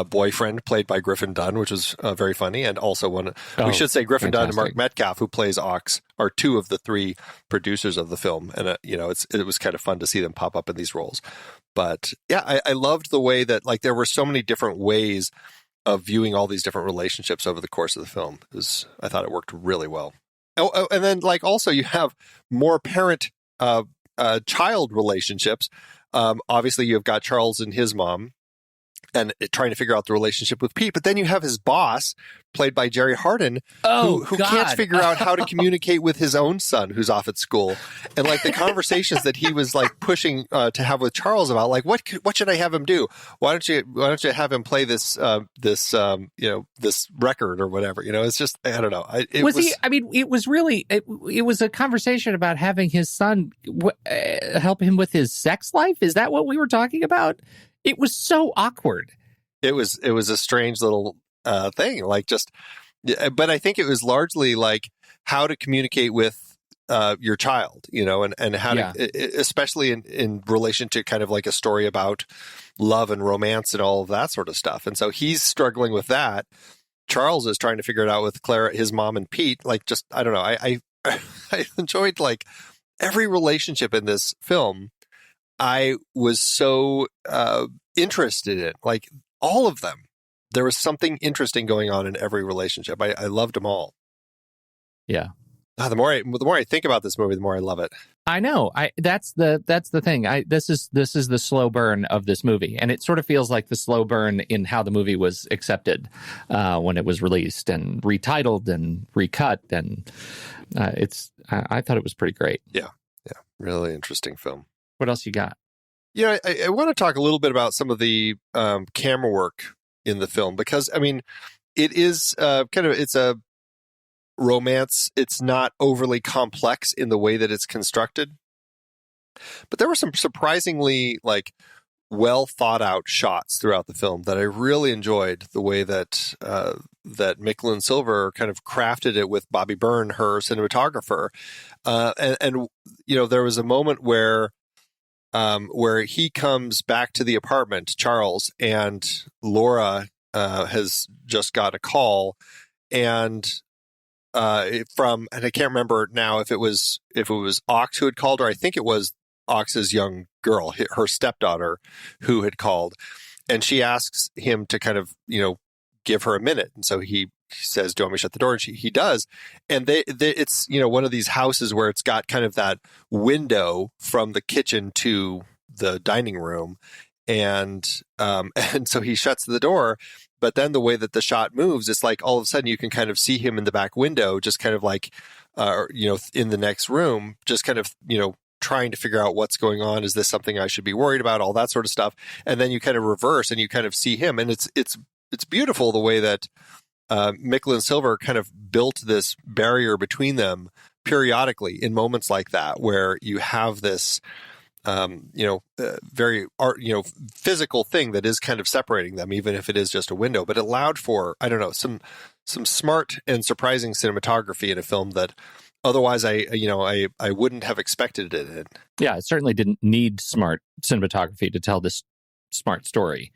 boyfriend, played by Griffin Dunn, which was very funny. And also we should say Griffin Dunn and Mark Metcalf, who plays Ox, are two of the three producers of the film. And, it was kind of fun to see them pop up in these roles. But yeah, I loved the way that there were so many different ways of viewing all these different relationships over the course of the film. I thought it worked really well. Oh, and then also you have more parent child relationships. Obviously, you've got Charles and his mom, and trying to figure out the relationship with Pete. But then you have his boss, played by Jerry Hardin, who can't figure out how to communicate with his own son, who's off at school. And the conversations that he was pushing to have with Charles about what should I have him do? Why don't you have him play this record or whatever? It's just, I don't know. It was a conversation about having his son help him with his sex life. Is that what we were talking about? It was so awkward. It was a strange little thing, but I think it was largely how to communicate with your child, and how to, especially in relation to kind of a story about love and romance and all of that sort of stuff. And so he's struggling with that. Charles is trying to figure it out with Clara, his mom, and Pete. I don't know. I enjoyed every relationship in this film. I was so interested in, all of them. There was something interesting going on in every relationship. I loved them all. Yeah. The more I think about this movie, the more I love it. I know. That's the thing. This is the slow burn of this movie, and it sort of feels like the slow burn in how the movie was accepted when it was released and retitled and recut, and I thought it was pretty great. Yeah, really interesting film. What else you got? I want to talk a little bit about some of the camera work in the film, because it is it's a romance. It's not overly complex in the way that it's constructed, but there were some surprisingly well thought out shots throughout the film that I really enjoyed. The way that that Micklin Silver kind of crafted it with Bobby Byrne, her cinematographer, and there was a moment where he comes back to the apartment, Charles, and Laura has just got a call, and I can't remember now if it was Ox who had called her. I think it was Ox's young girl, her stepdaughter, who had called, and she asks him to kind of give her a minute, and so he says, "Do you want me to shut the door?" And he does. And it's one of these houses where it's got kind of that window from the kitchen to the dining room, and so he shuts the door. But then the way that the shot moves, it's all of a sudden you can kind of see him in the back window, just kind of in the next room, just kind of trying to figure out what's going on. Is this something I should be worried about? All that sort of stuff. And then you kind of reverse and you kind of see him, and it's beautiful the way that Micklin Silver kind of built this barrier between them periodically in moments like that, where you have this, very physical thing that is kind of separating them, even if it is just a window. But it allowed for, I don't know, some smart and surprising cinematography in a film that otherwise I wouldn't have expected it in. Yeah, it certainly didn't need smart cinematography to tell this smart story.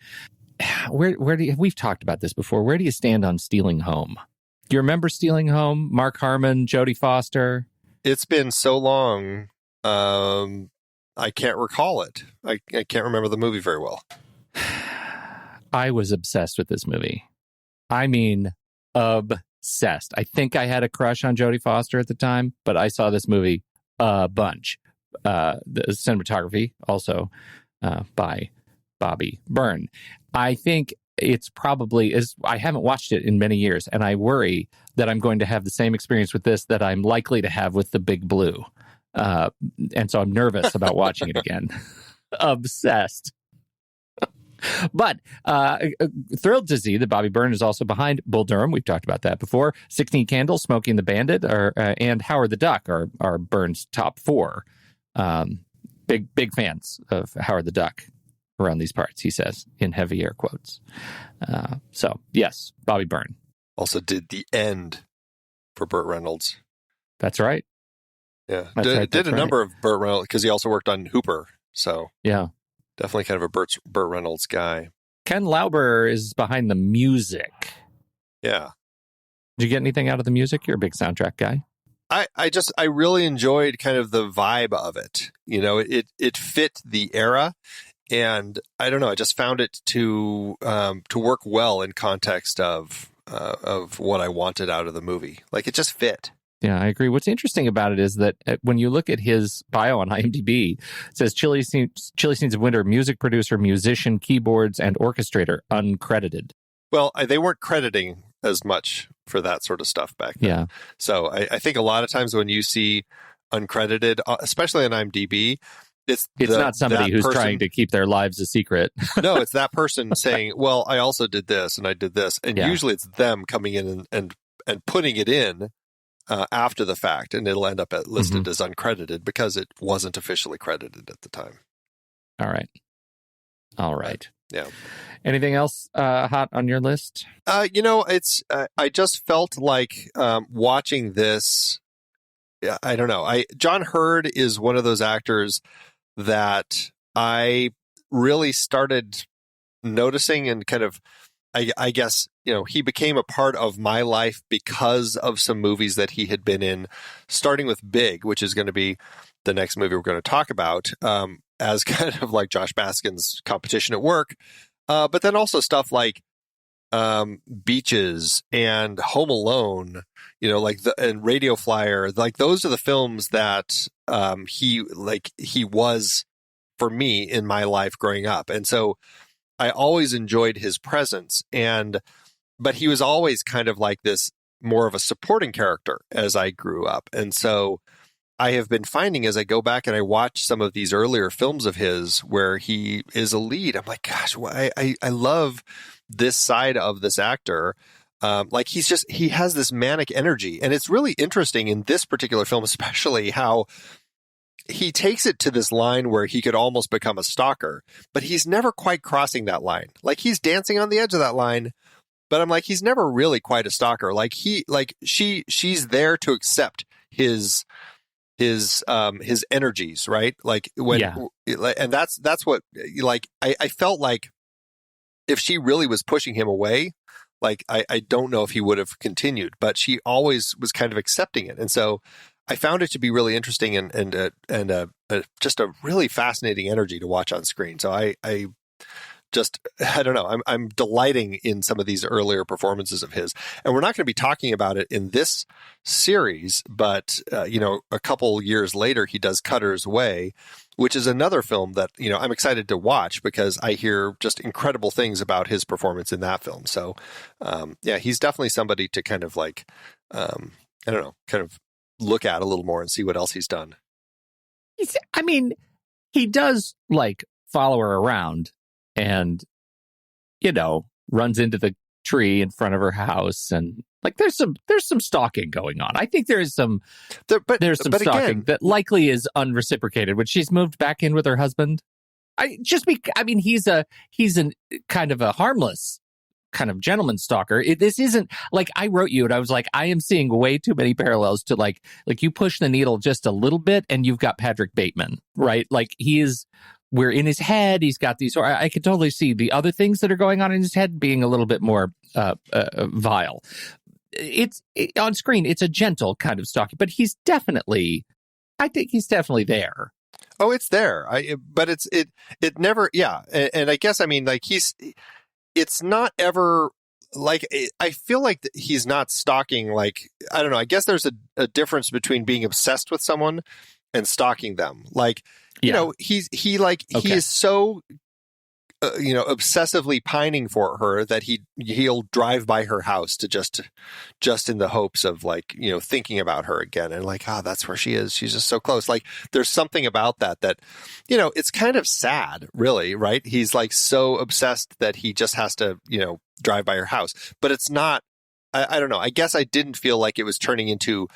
Where do you, we've talked about this before. Where do you stand on Stealing Home? Do you remember Stealing Home? Mark Harmon, Jodie Foster. It's been so long, I can't recall it. I can't remember the movie very well. I was obsessed with this movie. I mean, obsessed. I think I had a crush on Jodie Foster at the time, but I saw this movie a bunch. The cinematography also by Bobby Byrne. I think it's probably I haven't watched it in many years, and I worry that I'm going to have the same experience with this that I'm likely to have with The Big Blue. And so I'm nervous about watching it again. Obsessed. But thrilled to see that Bobby Byrne is also behind Bull Durham. We've talked about that before. 16 Candles, Smokey and the Bandit, and Howard the Duck are Byrne's top four. Big fans of Howard the Duck around these parts, he says, in heavy air quotes. So, yes, Bobby Byrne. Also did The End for Burt Reynolds. That's right. Yeah. That's did a number of Burt Reynolds, because he also worked on Hooper. So, yeah. Definitely kind of a Burt Reynolds guy. Ken Lauber is behind the music. Yeah. Did you get anything out of the music? You're a big soundtrack guy. I really enjoyed kind of the vibe of it. It fit the era, and I don't know, I just found it to work well in context of what I wanted out of the movie. Like, it just fit. Yeah, I agree. What's interesting about it is that when you look at his bio on IMDb, it says Chili Scenes of Winter, music producer, musician, keyboards, and orchestrator, uncredited. Well, they weren't crediting as much for that sort of stuff back then. Yeah. So I think a lot of times when you see uncredited, especially on IMDb, it's not somebody who's trying to keep their lives a secret. No, it's that person saying, well, I also did this and I did this. And usually it's them coming in and putting it in after the fact, and it'll end up listed as uncredited because it wasn't officially credited at the time. All right. Yeah. Anything else hot on your list? It's I just felt like watching this. I don't know. John Hurd is one of those actors that I really started noticing and kind of, I guess, he became a part of my life because of some movies that he had been in, starting with Big, which is going to be the next movie we're going to talk about, as kind of like Josh Baskin's competition at work. But then also stuff like Beaches and Home Alone, and Radio Flyer. Like, those are the films that he was for me in my life growing up. And so I always enjoyed his presence, but he was always kind of like this, more of a supporting character as I grew up. And so I have been finding, as I go back and I watch some of these earlier films of his where he is a lead, I'm like, gosh, I love this side of this actor. He has this manic energy, and it's really interesting in this particular film, especially how he takes it to this line where he could almost become a stalker, but he's never quite crossing that line. Like, he's dancing on the edge of that line, but I'm like, he's never really quite a stalker. Like, she's there to accept his energies, right? Like, and that's what, like, I felt like if she really was pushing him away, like, I don't know if he would have continued, but she always was kind of accepting it. And so I found it to be really interesting and just a really fascinating energy to watch on screen. So I don't know. I'm delighting in some of these earlier performances of his, and we're not going to be talking about it in this series, but a couple years later, he does Cutter's Way, which is another film that, I'm excited to watch because I hear just incredible things about his performance in that film. So, he's definitely somebody to kind of like, kind of look at a little more and see what else he's done. He does like follow her around and, runs into the tree in front of her house, and like there's some stalking going on. I think there's some stalking again, that likely is unreciprocated when she's moved back in with her husband. He's an kind of a harmless kind of gentleman stalker. This isn't like I wrote you and I was like, I am seeing way too many parallels to like you push the needle just a little bit and you've got Patrick Bateman, right? Like we're in his head. He's got these, or I could totally see the other things that are going on in his head being a little bit more vile. On screen, it's a gentle kind of stalking, but I think he's definitely there. Oh, it's there. But it never, yeah. And I guess, I mean, like it's not ever like, I feel like he's not stalking, like, I don't know. I guess there's a difference between being obsessed with someone and stalking them. Like, you know, he is so, obsessively pining for her that he'll drive by her house to just in the hopes of like, thinking about her again. And like, that's where she is. She's just so close. Like there's something about that, it's kind of sad, really, right? He's like so obsessed that he just has to, drive by her house, but it's not, I don't know. I guess I didn't feel like it was turning into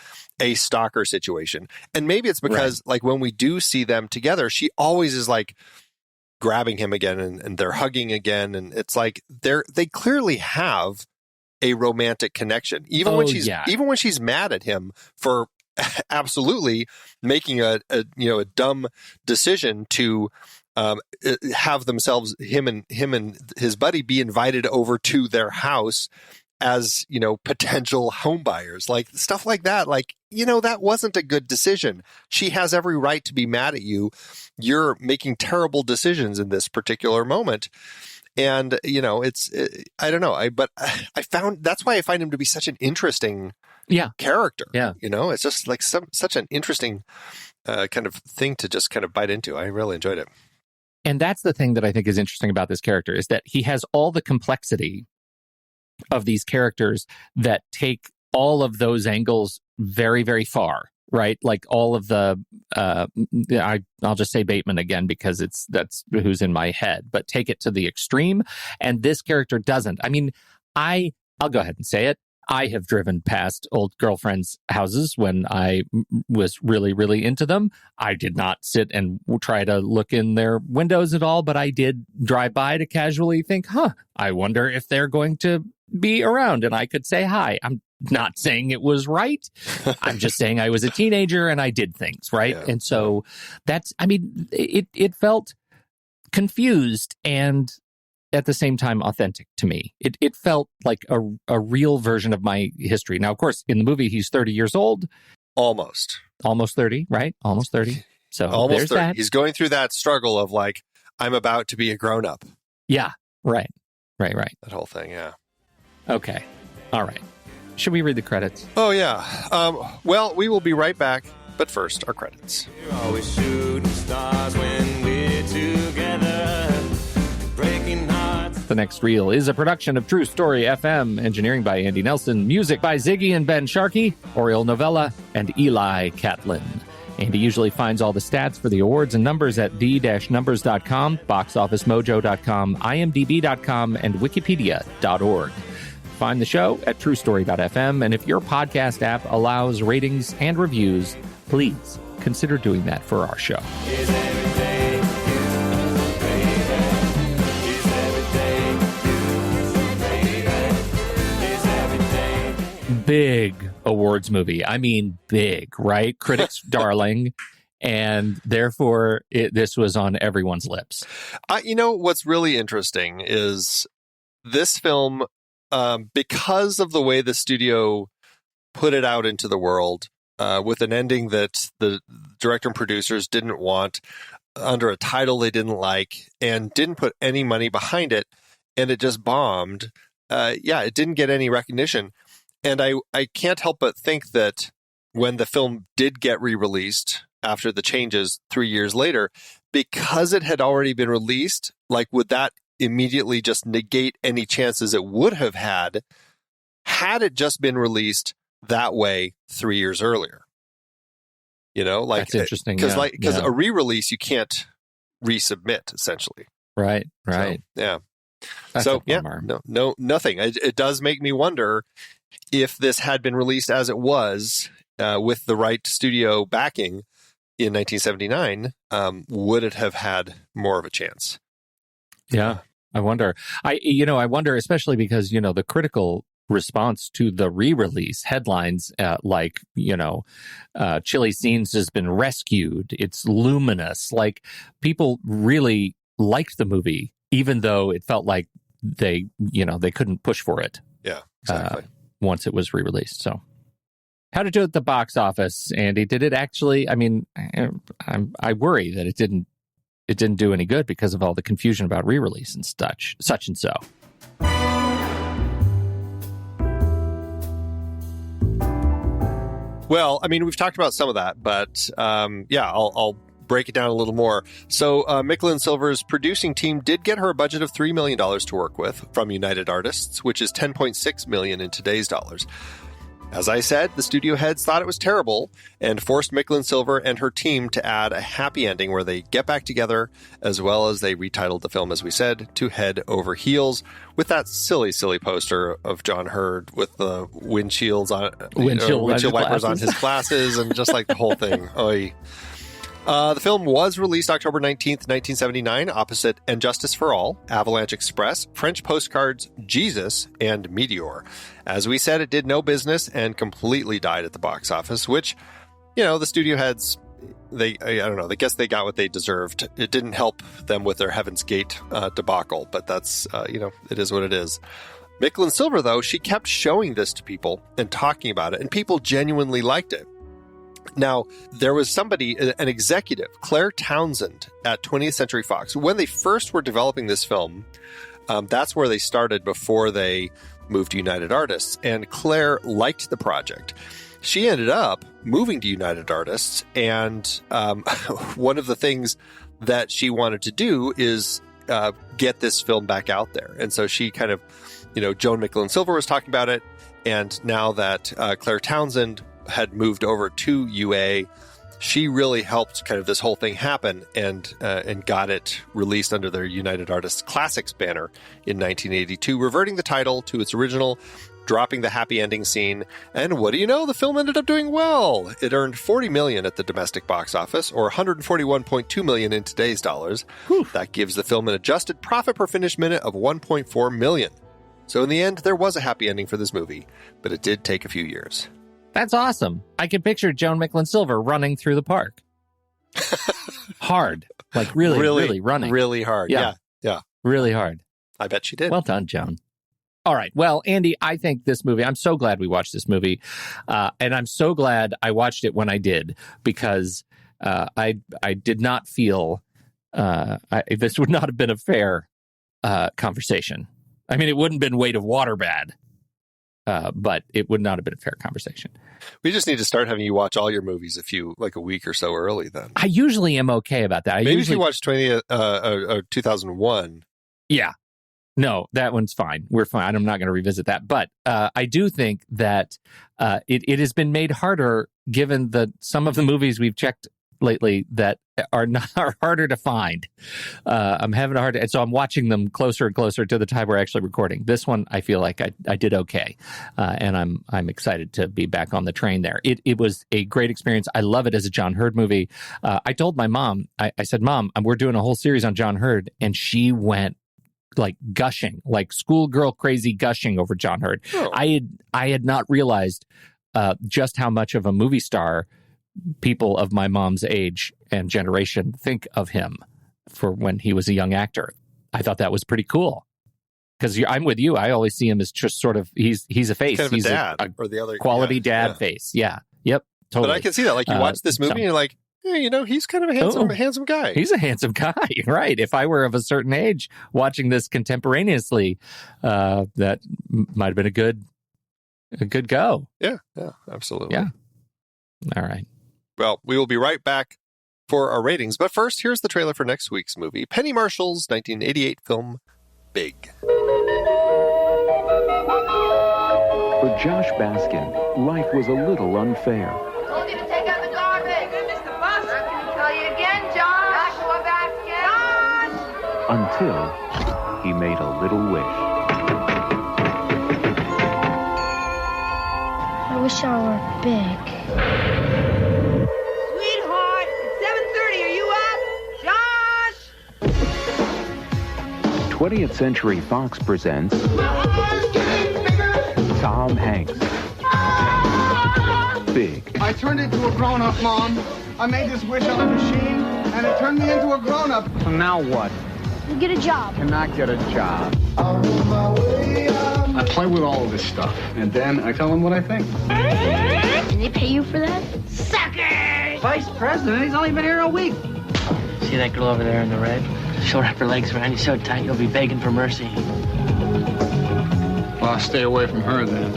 a stalker situation. And maybe it's because like when we do see them together, she always is like grabbing him again and they're hugging again. And it's like they clearly have a romantic connection. Even when she's mad at him for absolutely making a dumb decision to have themselves, him and his buddy, be invited over to their house as, potential home buyers, like stuff like that. Like, that wasn't a good decision. She has every right to be mad at you. You're making terrible decisions in this particular moment. And, I don't know. But I found, that's why I find him to be such an interesting character. Yeah. It's just like such an interesting kind of thing to just kind of bite into. I really enjoyed it. And that's the thing that I think is interesting about this character, is that he has all the complexity of these characters that take all of those angles very, very far, right? Like all of the, I'll just say Bateman again because that's who's in my head, but take it to the extreme. And this character doesn't. I mean, I'll go ahead and say it. I have driven past old girlfriends' houses when I was really, really into them. I did not sit and try to look in their windows at all, but I did drive by to casually think, I wonder if they're going to be around and I could say hi. I'm not saying it was right. I'm just saying I was a teenager and I did things, right? Yeah. And so it felt confused and at the same time authentic to me. It felt like a real version of my history. Now, of course, in the movie, he's 30 years old. Almost 30, right? Almost 30. So almost there's 30. that. He's going through that struggle of like, I'm about to be a grown-up. Yeah, right. That whole thing, yeah. Okay. All right. Should we read the credits? Oh, yeah. Well, we will be right back. But first, our credits. We're always shooting stars when we're together. Breaking hearts. The Next Reel is a production of True Story FM. Engineering by Andy Nelson. Music by Ziggy and Ben Sharkey. Oriel Novella and Eli Catlin. Andy usually finds all the stats for the awards and numbers at the-numbers.com, boxofficemojo.com, imdb.com, and wikipedia.org. Find the show at truestory.fm, and if your podcast app allows ratings and reviews, please consider doing that for our show. Is every day you, baby? Is every day you, baby? Is every day. Big awards movie. I mean, big, right? Critics' darling. And therefore, this was on everyone's lips. What's really interesting is this film, because of the way the studio put it out into the world, with an ending that the director and producers didn't want, under a title they didn't like, and didn't put any money behind it, and it just bombed. It didn't get any recognition. And I can't help but think that when the film did get re-released after the changes 3 years later, because it had already been released, like, would that immediately just negate any chances it would have had it just been released that way 3 years earlier? That's interesting. Because a re-release you can't resubmit, essentially. Right. So, yeah. That's a bummer. Nothing. It does make me wonder if this had been released as it was with the Wright studio backing in 1979, would it have had more of a chance? Yeah, I wonder. I wonder, especially because, the critical response to the re-release headlines like, Chilly Scenes has been rescued. It's luminous. Like, people really liked the movie, even though it felt like they couldn't push for it. Yeah, exactly. Once it was re-released. So how did it do at the box office, Andy? Did it actually, I worry that it didn't do any good because of all the confusion about re-release and such and so. Well, we've talked about some of that, but I'll break it down a little more. So Micklin Silver's producing team did get her a budget of $3 million to work with from United Artists, which is $10.6 million in today's dollars. As I said, the studio heads thought it was terrible and forced Micklin Silver and her team to add a happy ending where they get back together, as well as they retitled the film, as we said, to Head Over Heels, with that silly poster of John Hurd with the windshield wipers on his glasses and just like the whole thing. Oy. The film was released October 19th, 1979, opposite And Justice for All, Avalanche Express, French Postcards, Jesus, and Meteor. As we said, it did no business and completely died at the box office, which, the studio heads, I guess they got what they deserved. It didn't help them with their Heaven's Gate debacle, but that's, it is what it is. Micklin Silver, though, she kept showing this to people and talking about it, and people genuinely liked it. Now, there was somebody, an executive, Claire Townsend at 20th Century Fox. When they first were developing this film, that's where they started before they moved to United Artists. And Claire liked the project. She ended up moving to United Artists. And one of the things that she wanted to do is get this film back out there. And so she kind of, Joan Micklin Silver was talking about it. And now that Claire Townsend had moved over to UA, she really helped kind of this whole thing happen and got it released under their United Artists Classics banner in 1982, reverting the title to its original, dropping the happy ending scene. And what do you know? The film ended up doing well. It earned $40 million at the domestic box office, or $141.2 million in today's dollars. Whew. That gives the film an adjusted profit per finished minute of $1.4 million. So in the end, there was a happy ending for this movie, but it did take a few years. That's awesome. I can picture Joan Micklin Silver running through the park. Hard. Like really running. Really hard. Yeah. Really hard. I bet she did. Well done, Joan. All right. Well, Andy, I think this movie, I'm so glad we watched this movie. And I'm so glad I watched it when I did, because I did not feel this would not have been a fair conversation. I mean, it wouldn't have been Weight of Water bad. But it would not have been a fair conversation. We just need to start having you watch all your movies a week or so early then. I usually am okay about that. Maybe if you watch 2001. Yeah. No, that one's fine. We're fine. I'm not going to revisit that. But I do think that it has been made harder given some of the movies we've checked lately that are harder to find. I'm having a hard time. And so I'm watching them closer and closer to the time we're actually recording. This one, I feel like I did okay. And I'm excited to be back on the train there. It was a great experience. I love it as a John Hurd movie. I told my mom, I said, Mom, we're doing a whole series on John Hurd. And she went like gushing, like schoolgirl crazy gushing over John Hurd. Oh. I had not realized just how much of a movie star people of my mom's age and generation think of him for when he was a young actor. I thought that was pretty cool, because I'm with you. I always see him as just sort of he's a face. Kind of he's a dad or the other quality dad face. Yeah. Yep. Totally. But I can see that. Like you watch this movie and you're like, hey, he's kind of a handsome guy. He's a handsome guy, right? If I were of a certain age watching this contemporaneously, that might have been a good go. Yeah, absolutely. Yeah. All right. Well, we will be right back for our ratings. But first, here's the trailer for next week's movie, Penny Marshall's 1988 film, Big. For Josh Baskin, life was a little unfair. Told you to take out the garbage. Goodness, the bus. Can I tell you again, Josh? Joshua Baskin. Josh! Until he made a little wish. I wish I were big. Sweetheart, it's 7:30. Are you up? Josh! 20th Century Fox presents Tom Hanks. Big. I turned into a grown-up, Mom. I made this wish on a machine, and it turned me into a grown-up. So now what? You get a job. Cannot get a job. I play with all of this stuff, and then I tell them what I think. And they pay you for that? Sucker! Vice President, he's only been here a week. See that girl over there in the red? She'll wrap her legs around you so tight you'll be begging for mercy. Well, I'll stay away from her then.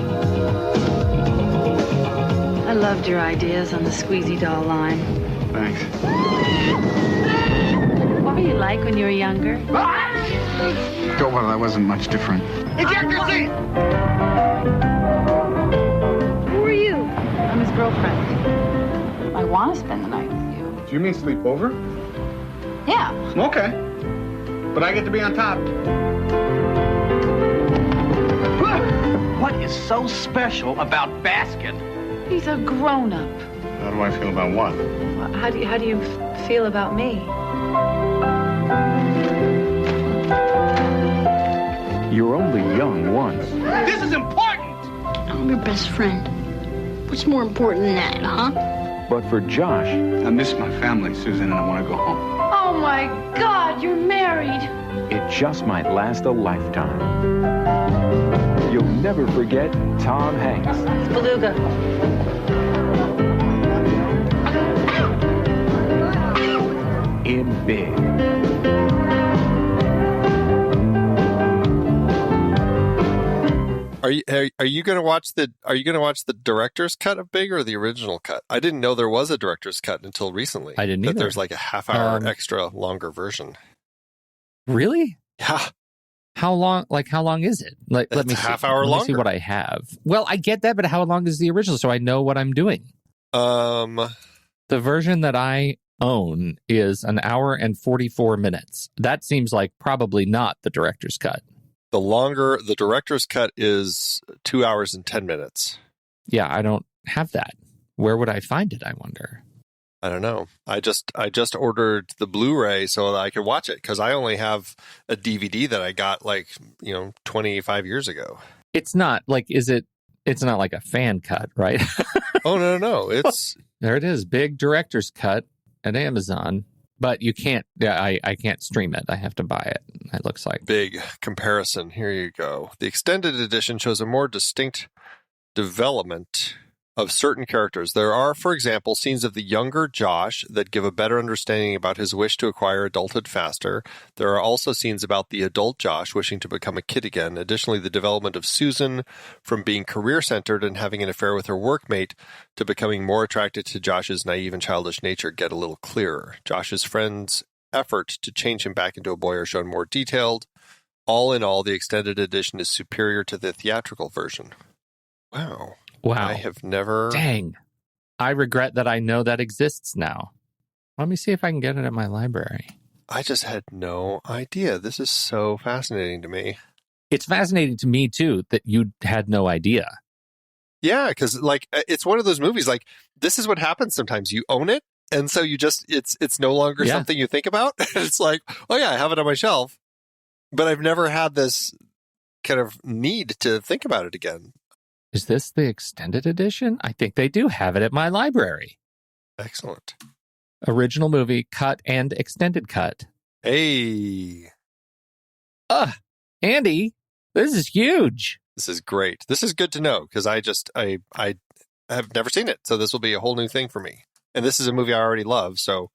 I loved your ideas on the squeezy doll line. Thanks. What were you like when you were younger? Oh, well, I wasn't much different. Eject your seat! Who are you? I'm his girlfriend. I want to spend the night with you. Do you mean sleep over? Yeah. Okay. But I get to be on top. What is so special about Baskin? He's a grown-up. How do I feel about what? How do you feel about me? You're only young once. This is important! I'm your best friend. What's more important than that, huh? But for Josh, I miss my family, Susan, and I want to go home. Oh my God, you're married. it just might last a lifetime. You'll never forget Tom Hanks. It's beluga. In Big. Are you going to watch the director's cut of Big or the original cut? I didn't know there was a director's cut until recently. I didn't that either. There's like a half-hour extra longer version. Really? Yeah. How long? Like, how long is it? Like, let me see. Half-hour Let me see longer. what I have. Well, I get that, but how long is the original? So I know what I'm doing. The version that I own is an hour and 44 minutes. That seems like probably not the director's cut. the director's cut is 2 hours and 10 minutes. Yeah, I don't have that. Where would I find it, I wonder? I don't know. I just ordered the Blu-ray so that I could watch it because I only have a DVD that I got 25 years ago. It's not like, it's not like a fan cut, right? Oh, no. It's there it is. Big director's cut at Amazon. But you can't, I can't stream it. I have to buy it, it looks like. Big comparison. Here you go. The extended edition shows a more distinct development of certain characters. There are, for example, scenes of the younger Josh that give a better understanding about his wish to acquire adulthood faster. There are also scenes about the adult Josh wishing to become a kid again. Additionally, the development of Susan from being career-centered and having an affair with her workmate to becoming more attracted to Josh's naive and childish nature get a little clearer. Josh's friends' effort to change him back into a boy are shown more detailed. All in all, the extended edition is superior to the theatrical version. Wow. I have never... Dang. I regret that I know that exists now. Let me see if I can get it at my library. I just had no idea. This is so fascinating to me. It's fascinating to me, too, that you had no idea. Yeah, because it's one of those movies, this is what happens sometimes. You own it, and so you just, it's no longer something you think about. It's like, oh yeah, I have it on my shelf. But I've never had this kind of need to think about it again. Is this the extended edition? I think they do have it at my library. Excellent. Original movie, cut, and extended cut. Hey. Andy, this is huge. This is great. This is good to know because I have never seen it. So this will be a whole new thing for me. And this is a movie I already love. So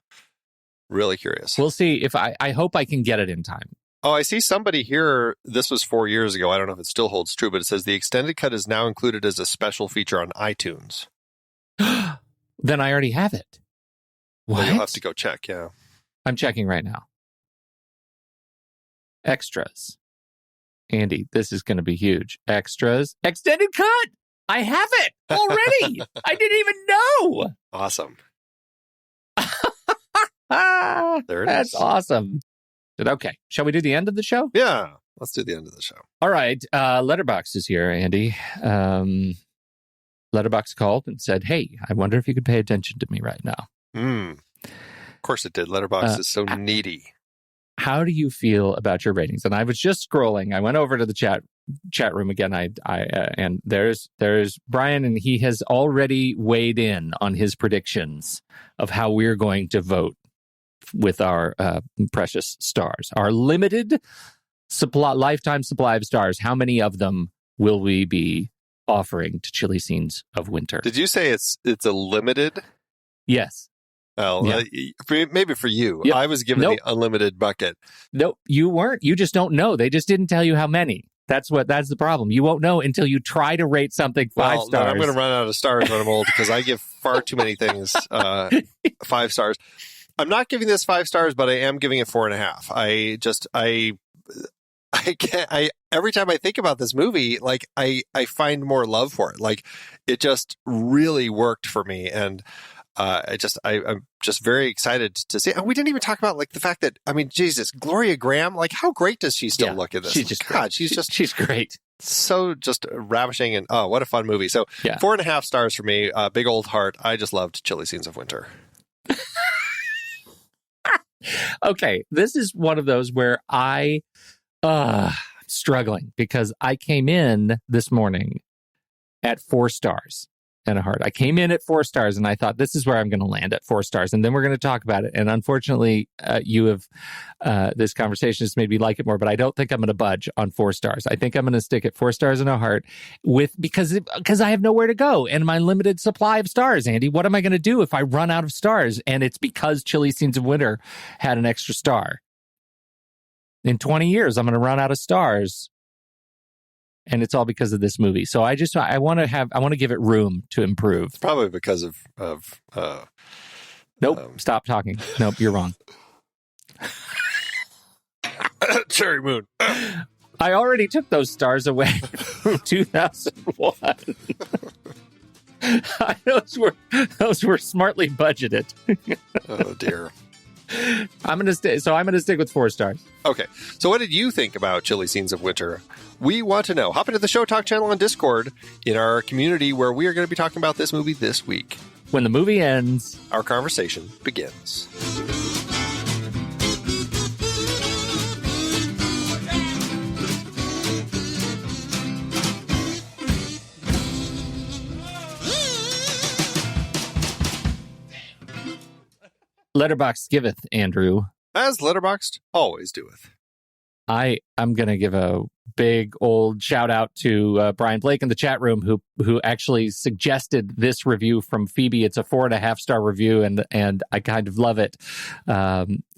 really curious. We'll see if I hope I can get it in time. Oh, I see somebody here. This was 4 years ago. I don't know if it still holds true, but it says the extended cut is now included as a special feature on iTunes. Then I already have it. What? Well, you'll have to go check, yeah. I'm checking right now. Extras. Andy, this is going to be huge. Extras. Extended cut! I have it already! I didn't even know! Awesome. There it is. That's awesome. Okay. Shall we do the end of the show? Yeah. Let's do the end of the show. All right. Letterboxd is here, Andy. Letterboxd called and said, hey, I wonder if you could pay attention to me right now. Of course it did. Letterboxd is so needy. How do you feel about your ratings? And I was just scrolling. I went over to the chat room again. And there's Brian, and he has already weighed in on his predictions of how we're going to vote with our precious stars, our limited lifetime supply of stars. How many of them will we be offering to Chilly Scenes of Winter? Did you say it's a limited? Yes. Well, maybe for you. Yep. I was given the unlimited bucket. No, you weren't. You just don't know. They just didn't tell you how many. That's the problem. You won't know until you try to rate something 5 stars. No, I'm going to run out of stars when I'm old because I give far too many things 5 stars. I'm not giving this 5 stars, but I am giving it 4.5. I can't. Every time I think about this movie, like I find more love for it. Like it just really worked for me, and I'm just very excited to see. And we didn't even talk about like the fact that Jesus, Gloria Graham. Like how great does she still look in this? She's just she's great. So just ravishing, and what a fun movie. So 4.5 stars for me. Big old heart. I just loved Chilly Scenes of Winter. Okay, this is one of those where I'm struggling because I came in this morning at 4 stars and a heart. I came in at 4 stars and I thought this is where I'm going to land at 4 stars. And then we're going to talk about it. And unfortunately, this conversation has made me like it more, but I don't think I'm going to budge on 4 stars. I think I'm going to stick at 4 stars and a heart because I have nowhere to go and my limited supply of stars, Andy. What am I going to do if I run out of stars? And it's because Chilly Scenes of Winter had an extra star. In 20 years, I'm going to run out of stars. And it's all because of this movie. So I want to give it room to improve. It's probably because of Nope. Stop talking. Nope, you're wrong. Cherry Moon. I already took those stars away from 2001. Those were smartly budgeted. Oh dear. I'm going to stick with 4 stars. Okay. So what did you think about Chilly Scenes of Winter? We want to know. Hop into the Show Talk channel on Discord in our community where we are going to be talking about this movie this week. When the movie ends, our conversation begins. Letterboxd giveth, Andrew. As Letterboxd always doeth. I'm going to give a big old shout out to Brian Blake in the chat room who actually suggested this review from Phoebe. It's a 4.5 star review, and I kind of love it.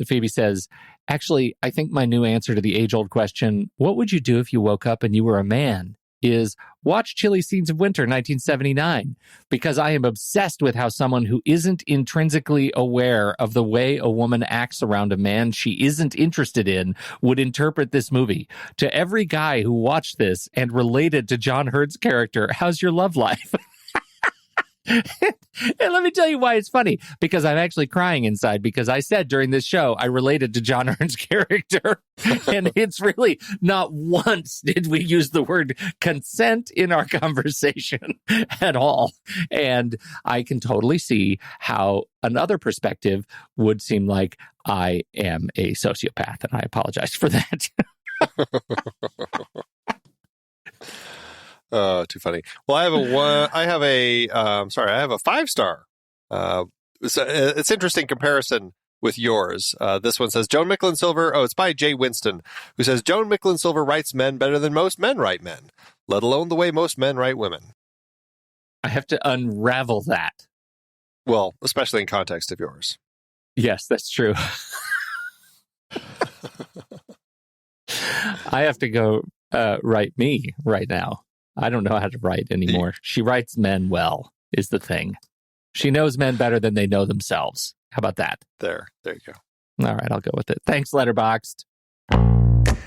Phoebe says, actually, I think my new answer to the age-old question, what would you do if you woke up and you were a man, is watch Chilly Scenes of Winter 1979, because I am obsessed with how someone who isn't intrinsically aware of the way a woman acts around a man she isn't interested in would interpret this movie. To every guy who watched this and related to John Hurt's character, how's your love life? And let me tell you why it's funny, because I'm actually crying inside, because I said during this show I related to John Hurt's character, and it's really not once did we use the word consent in our conversation at all. And I can totally see how another perspective would seem like I am a sociopath, and I apologize for that. Too funny. Well, I have a 5 star. It's interesting comparison with yours. This one says Joan Micklin Silver. Oh, it's by Jay Winston, who says Joan Micklin Silver writes men better than most men write men, let alone the way most men write women. I have to unravel that. Well, especially in context of yours. Yes, that's true. I have to go write me right now. I don't know how to write anymore. She writes men well, is the thing. She knows men better than they know themselves. How about that? There you go. All right, I'll go with it. Thanks, Letterboxd.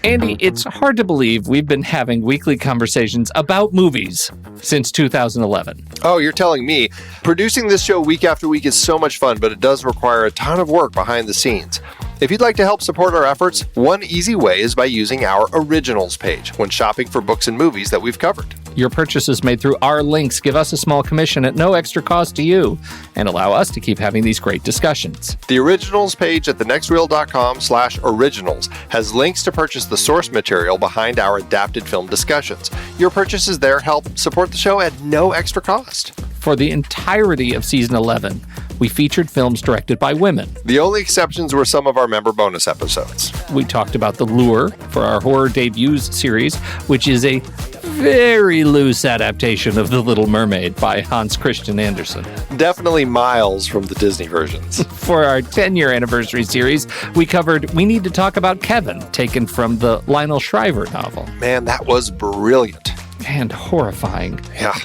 Andy, it's hard to believe we've been having weekly conversations about movies since 2011. Oh, you're telling me. Producing this show week after week is so much fun, but it does require a ton of work behind the scenes. If you'd like to help support our efforts, one easy way is by using our Originals page when shopping for books and movies that we've covered. Your purchases made through our links give us a small commission at no extra cost to you and allow us to keep having these great discussions. The Originals page at thenextreel.com/originals has links to purchase the source material behind our adapted film discussions. Your purchases there help support the show at no extra cost. For the entirety of Season 11, we featured films directed by women. The only exceptions were some of our member bonus episodes. We talked about The Lure for our Horror Debuts series, which is a very loose adaptation of The Little Mermaid by Hans Christian Andersen. Definitely miles from the Disney versions. For our 10-year anniversary series, we covered We Need to Talk About Kevin, taken from the Lionel Shriver novel. Man, that was brilliant. And horrifying. Yeah.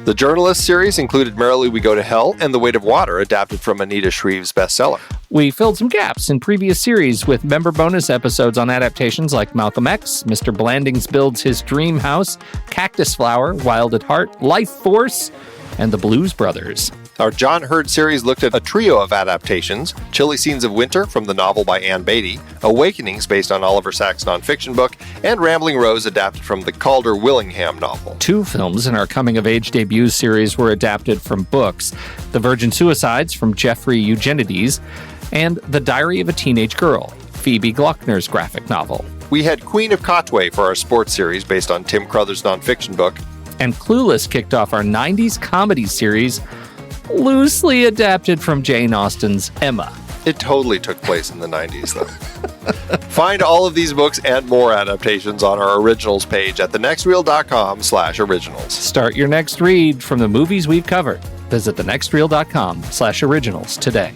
The Journalist series included Merrily We Go to Hell and The Weight of Water, adapted from Anita Shreve's bestseller. We filled some gaps in previous series with member bonus episodes on adaptations like Malcolm X, Mr. Blandings Builds His Dream House, Cactus Flower, Wild at Heart, Life Force, and The Blues Brothers. Our John Hurd series looked at a trio of adaptations: Chilly Scenes of Winter from the novel by Ann Beatty, Awakenings based on Oliver Sacks' nonfiction book, and Rambling Rose adapted from the Calder Willingham novel. 2 films in our coming-of-age debuts series were adapted from books: The Virgin Suicides from Jeffrey Eugenides, and The Diary of a Teenage Girl, Phoebe Glockner's graphic novel. We had Queen of Kotway for our sports series based on Tim Crothers' nonfiction book. And Clueless kicked off our 90s comedy series, loosely adapted from Jane Austen's Emma. It totally took place in the 90s, though. Find all of these books and more adaptations on our Originals page at thenextreel.com/originals. Start your next read from the movies we've covered. Visit thenextreel.com/originals today.